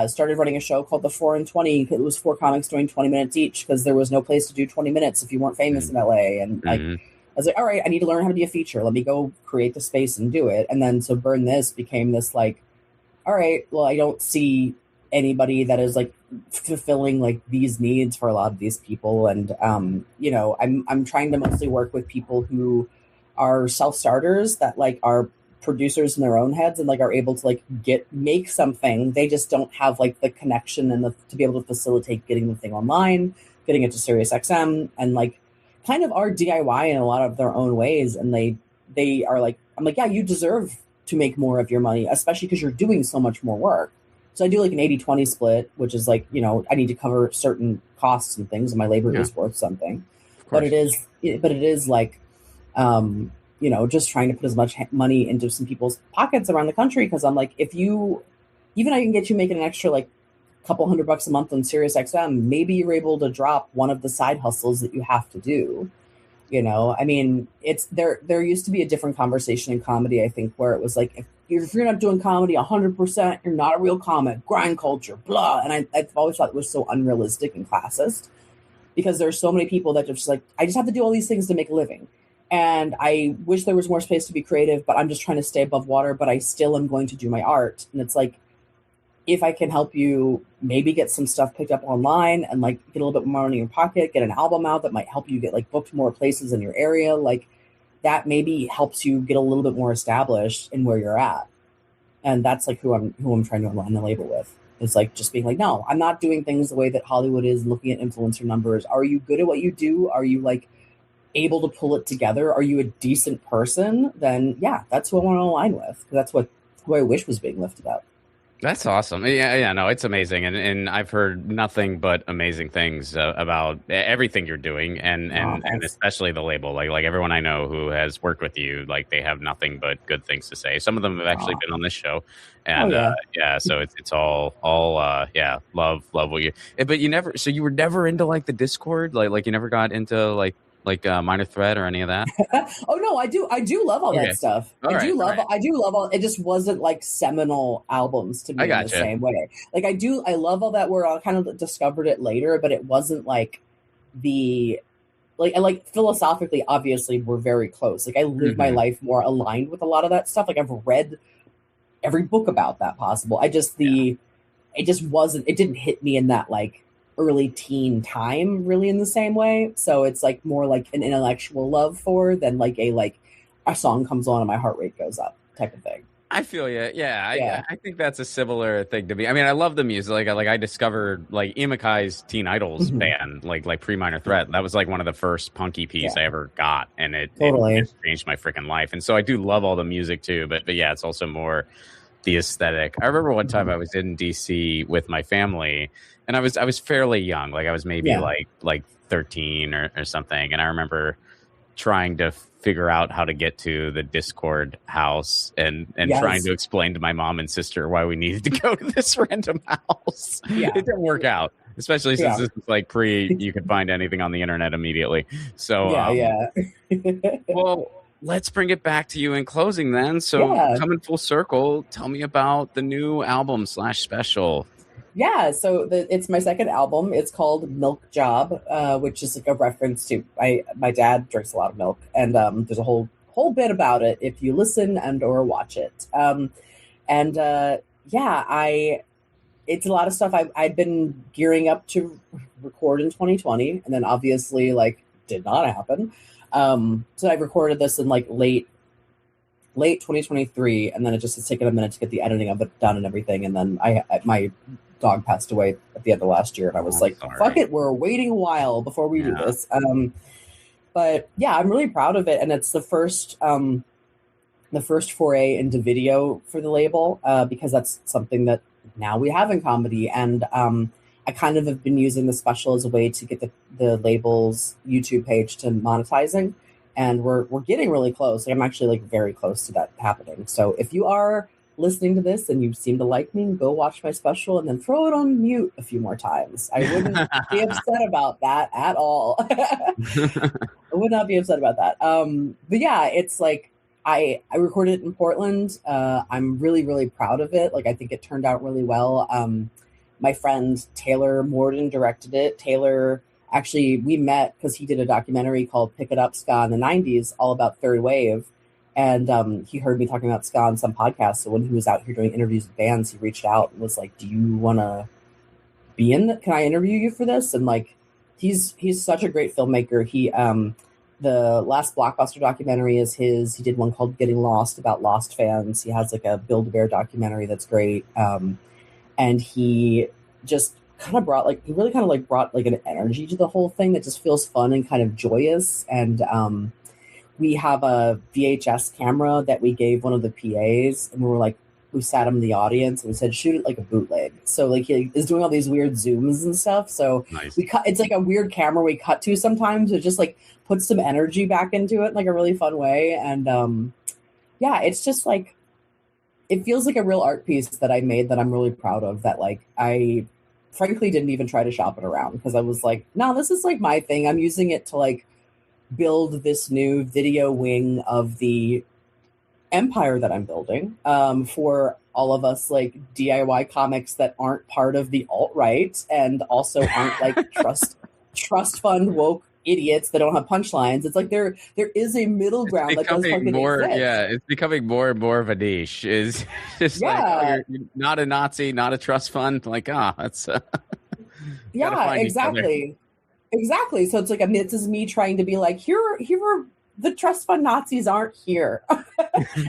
B: started running a show called the 4 and 20. It was 4 comics doing 20 minutes each because there was no place to do 20 minutes if you weren't famous in LA. And like, I was like, all right, I need to learn how to be a feature. Let me go create the space and do it. And then so Burn This became this like, all right, well, I don't see anybody that is like fulfilling like these needs for a lot of these people. And, you know, I'm trying to mostly work with people who are self-starters that like are producers in their own heads and like are able to like make something. They just don't have like the connection and to be able to facilitate getting the thing online, getting it to SiriusXM, and like kind of are DIY in a lot of their own ways. And they are like, I'm like, yeah, you deserve to make more of your money, especially because you're doing so much more work. So I do like an 80-20 split, which is like, you know, I need to cover certain costs and things and my labor is worth something. But it is like, you know, just trying to put as much money into some people's pockets around the country. Cause I'm like, even I can get you making an extra like couple $100 a month on SiriusXM, maybe you're able to drop one of the side hustles that you have to do. You know, I mean, it's there used to be a different conversation in comedy, I think, where it was like, if you're not doing comedy 100%, you're not a real comic, grind culture, blah. And I've always thought it was so unrealistic and classist because there's so many people that are just like, I just have to do all these things to make a living. And I wish there was more space to be creative, but I'm just trying to stay above water, but I still am going to do my art. And it's like, if I can help you maybe get some stuff picked up online and like get a little bit more money in your pocket, get an album out that might help you get like booked more places in your area, like that maybe helps you get a little bit more established in where you're at. And that's like who I'm trying to align the label with. It's like just being like, no, I'm not doing things the way that Hollywood is, looking at influencer numbers. Are you good at what you do? Are you like able to pull it together? Are you a decent person? Then yeah, that's who I want to align with. That's who I wish was being lifted up.
A: That's awesome. Yeah, no, it's amazing, and I've heard nothing but amazing things about everything you're doing, and especially the label. Like everyone I know who has worked with you, like they have nothing but good things to say. Some of them have actually been on this show, and so it's all love what you. But you never, so you were never into like the Discord, like you never got into like like Minor Threat or any of that?
B: Oh no, I do love all that
A: Okay.
B: stuff.
A: All right. All right.
B: I do love all. It just wasn't like seminal albums to
A: I
B: me in the
A: gotcha.
B: same way. Like I love all that where I kind of discovered it later, but it wasn't like the like, and like philosophically, obviously, we're very close. Like I live my
A: Hmm.
B: life more aligned with a lot of that stuff. Like I've read every book about that possible.
A: Yeah.
B: It just wasn't, it didn't hit me in that like early teen time really in the same way. So it's like more like an intellectual love for than like a song comes on and my heart rate goes up type of thing.
A: I feel you. Yeah,
B: Yeah.
A: I think that's a similar thing to me. I mean, I love the music. Like I discovered like Imikai's Teen Idols
B: Hmm.
A: band, like pre Minor Threat. That was like one of the first punky piece
B: Yeah,
A: I ever got, and it
B: totally.
A: just changed my freaking life. And so I do love all the music too. But yeah, it's also more the aesthetic. I remember one time
B: Mhm.
A: I was in DC with my family, and I was fairly young. Like I was maybe
B: Yeah.
A: like 13 or something, and I remember trying to figure out how to get to the Discord house and trying
B: Yes.
A: to explain to my mom and sister why we needed to go to this random house.
B: Yeah.
A: It didn't work out, especially since
B: Yeah.
A: this is like pre you could find anything on the internet immediately. So
B: Yeah. Yeah.
A: well, let's bring it back to you in closing then. So
B: Yeah.
A: coming full circle, tell me about the new album slash special.
B: Yeah, so it's my second album. It's called Milk Job, which is like a reference to my dad drinks a lot of milk, and there's a whole bit about it if you listen and or watch it. And yeah, I it's a lot of stuff I'd been gearing up to record in 2020, and then obviously like did not happen. So I recorded this in like late 2023, and then it just has taken a minute to get the editing of it done and everything. And then my dog passed away at the end of last year, and I was
A: I'm
B: like, "Fuck
A: sorry.
B: it, we're waiting a while before we do
A: Yeah.
B: this." But yeah, I'm really proud of it, and it's the first foray into video for the label because that's something that now we have in comedy, and I kind of have been using the special as a way to get the label's YouTube page to monetizing, and we're getting really close. Like, I'm actually like very close to that happening. So if you are listening to this and you seem to like me, go watch my special and then throw it on mute a few more times. I wouldn't be upset about that at all. I would not be upset about that. But yeah, it's like I recorded it in Portland. I'm really, really proud of it. Like I think it turned out really well. My friend Taylor Morden directed it. Taylor actually we met because he did a documentary called Pick It Up Ska in the 90s, all about third wave. And he heard me talking about ska on some podcast. So when he was out here doing interviews with bands, he reached out and was like, "Do you want to be in? Can I interview you for this?" And like, he's such a great filmmaker. He the last Blockbuster documentary is his. He did one called Getting Lost about Lost fans. He has like a Build-A-Bear documentary that's great. And he just kind of brought like he really kind of like brought like an energy to the whole thing that just feels fun and kind of joyous. And we have a VHS camera that we gave one of the PAs, and we were like, we sat him in the audience and we said, shoot it like a bootleg. So like he is doing all these weird zooms and stuff. So
A: Nice.
B: we cut, it's like a weird camera we cut to sometimes. It just like puts some energy back into it in like a really fun way. And yeah, it's just like, it feels like a real art piece that I made that I'm really proud of, that like I frankly didn't even try to shop it around because I was like, no, this is like my thing. I'm using it to like build this new video wing of the empire that I'm building for all of us like DIY comics that aren't part of the alt-right and also aren't like trust fund woke idiots that don't have punchlines. It's like there is a middle ground that does fucking exist.
A: Yeah, it's becoming more and more of a niche. Is just like, oh, you're not a Nazi, not a trust fund. Like, that's gotta
B: Yeah,
A: find each other.
B: exactly. So it's like this is me trying to be like, here are the trust fund Nazis aren't here.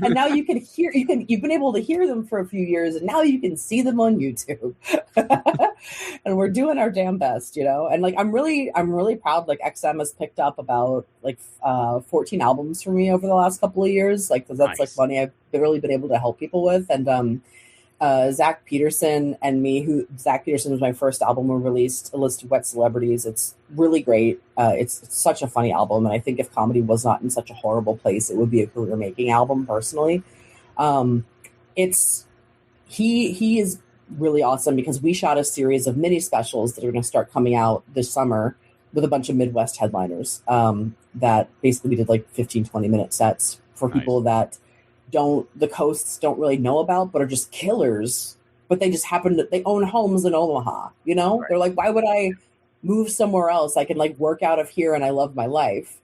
B: And now you've been able to hear them for a few years, and now you can see them on YouTube. And we're doing our damn best, you know? And like I'm really proud. Like XM has picked up about like 14 albums for me over the last couple of years. Like, because that's like
A: Nice.
B: money I've really been able to help people with. And Zach Peterson and me, Zach Peterson was my first album we released, A List of Wet Celebrities. It's really great. It's such a funny album. And I think if comedy was not in such a horrible place, it would be a career making album personally. He is really awesome because we shot a series of mini specials that are going to start coming out this summer with a bunch of Midwest headliners that basically we did like 15, 20-minute sets for people that the coasts don't really know about, but are just killers. But they just they own homes in Omaha, you know? Right. They're like, why would I move somewhere else? I can like work out of here and I love my life.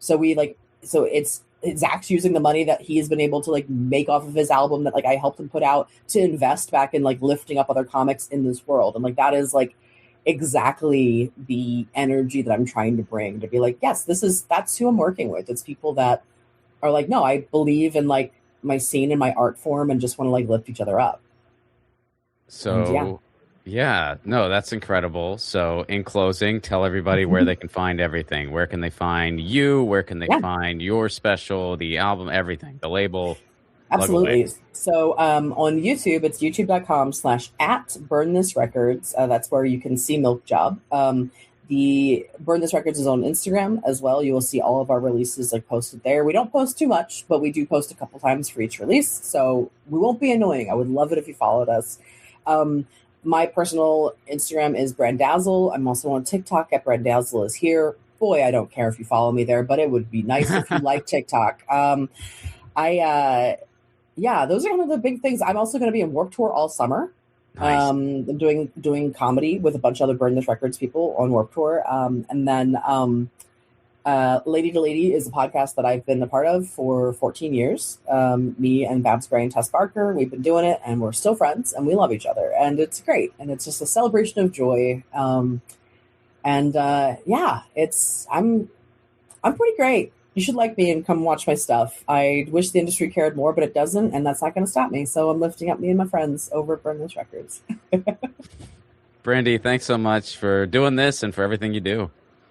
B: So Zach's using the money that he's been able to like make off of his album that like I helped him put out to invest back in like lifting up other comics in this world. And like, that is like exactly the energy that I'm trying to bring, to be like, yes, that's who I'm working with. It's people that are like, no, I believe in like my scene and my art form and just want to like lift each other up.
A: So yeah, no, that's incredible. So in closing, tell everybody where they can find everything. Where can they find you? Where can they find your special, the album, everything, the label?
B: Absolutely. So on YouTube, it's youtube.com/@BurnThisRecords. That's where you can see Milk Job. The Burn This Records is on Instagram as well. You will see all of our releases like posted there. We don't post too much, but we do post a couple times for each release. So we won't be annoying. I would love it if you followed us. My personal Instagram is Brandazzle. I'm also on TikTok at Brandazzle is here. Boy, I don't care if you follow me there, but it would be nice if you like TikTok. Those are one of the big things. I'm also going to be in Warped Tour all summer. Nice. I'm doing comedy with a bunch of other Burn This Records people on Warped Tour. And then Lady to Lady is a podcast that I've been a part of for 14 years. Me and Babs Gray and Tess Barker, we've been doing it and we're still friends and we love each other and it's great. And it's just a celebration of joy. I'm pretty great. You should like me and come watch my stuff. I wish the industry cared more, but it doesn't, and that's not going to stop me. So I'm lifting up me and my friends over at Burn This Records.
A: Brandie, thanks so much for doing this and for everything you do.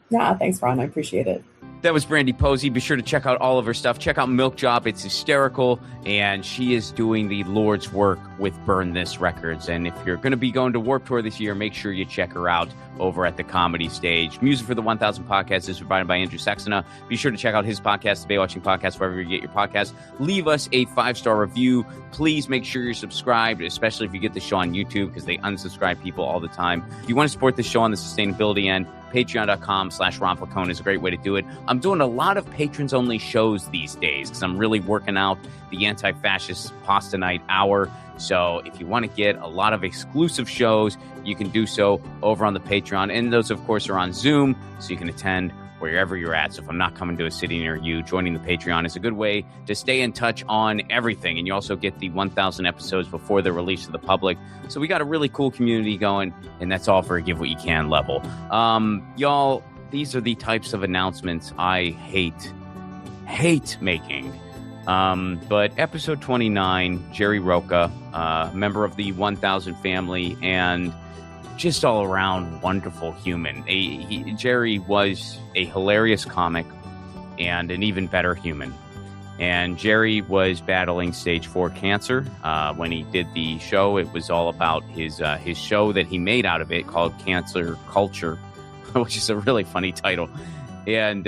B: Yeah, thanks, Ron. I appreciate it.
A: That was Brandie Posey. Be sure to check out all of her stuff. Check out Milk Job. It's hysterical. And she is doing the Lord's work with Burn This Records. And if you're going to be going to Warped Tour this year, make sure you check her out over at the Comedy Stage. Music for the 1000 Podcast is provided by Andrew Saxena. Be sure to check out his podcast, the Baywatching Podcast, wherever you get your podcast. Leave us a 5-star review. Please make sure you're subscribed, especially if you get the show on YouTube, because they unsubscribe people all the time. If you want to support the show on the sustainability end, patreon.com/Ron Falcone is a great way to do it. I'm doing a lot of patrons-only shows these days because I'm really working out the Anti-Fascist Pasta Night Hour. So if you want to get a lot of exclusive shows, you can do so over on the Patreon. And those, of course, are on Zoom, so you can attend wherever you're at. So if I'm not coming to a city near you, joining the Patreon is a good way to stay in touch on everything. And you also get the 1,000 episodes before they're released to the public. So we got a really cool community going, and that's all for a give what you can level. Y'all, these are the types of announcements I hate making. But episode 29, Jerry Roca, member of the 1000 family, and just all around wonderful human. Jerry was a hilarious comic and an even better human. And Jerry was battling stage 4 cancer. When he did the show, it was all about his show that he made out of it called Cancer Culture, which is a really funny title. And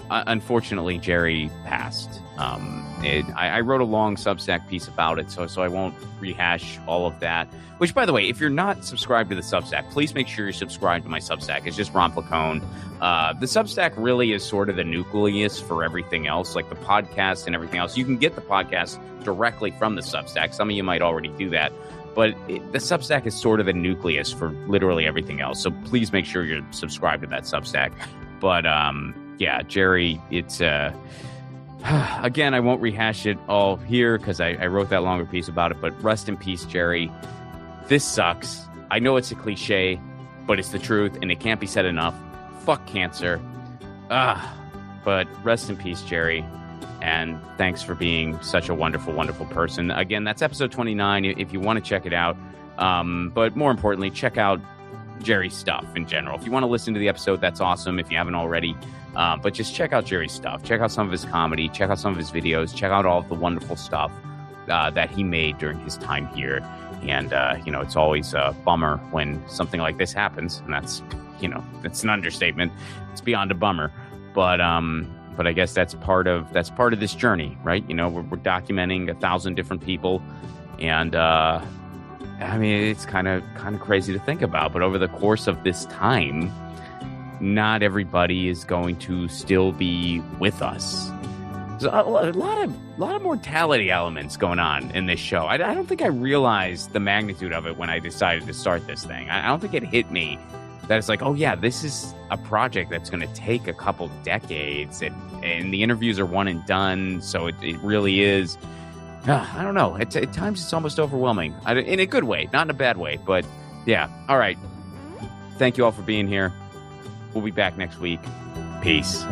A: unfortunately, Jerry passed. I wrote a long Substack piece about it, so I won't rehash all of that. Which, by the way, if you're not subscribed to the Substack, please make sure you're subscribed to my Substack. It's just Ron Falcone. The Substack really is sort of the nucleus for everything else, like the podcast and everything else. You can get the podcast directly from the Substack. Some of you might already do that. But the Substack is sort of the nucleus for literally everything else. So please make sure you're subscribed to that Substack. But, yeah, Jerry, it's... again, I won't rehash it all here because I wrote that longer piece about it, but rest in peace, Jerry. This sucks. I know it's a cliche, but it's the truth, and it can't be said enough. Fuck cancer. But rest in peace, Jerry, and thanks for being such a wonderful, wonderful person. Again, that's episode 29 if you want to check it out. But more importantly, check out Jerry's stuff in general. If you want to listen to the episode, that's awesome if you haven't already. But just check out Jerry's stuff. Check out some of his comedy. Check out some of his videos. Check out all of the wonderful stuff that he made during his time here. And, it's always a bummer when something like this happens. And that's an understatement. It's beyond a bummer. But I guess that's part of this journey, right? We're documenting 1,000 different people. And, it's kind of crazy to think about. But over the course of this time, not everybody is going to still be with us. There's a lot of mortality elements going on in this show. I don't think I realized the magnitude of it when I decided to start this thing. I don't think it hit me that it's like, oh yeah, this is a project that's going to take a couple decades, and the interviews are one and done. So it really is. I don't know. At times it's almost overwhelming in a good way, not in a bad way. But yeah. All right. Thank you all for being here. We'll be back next week. Peace.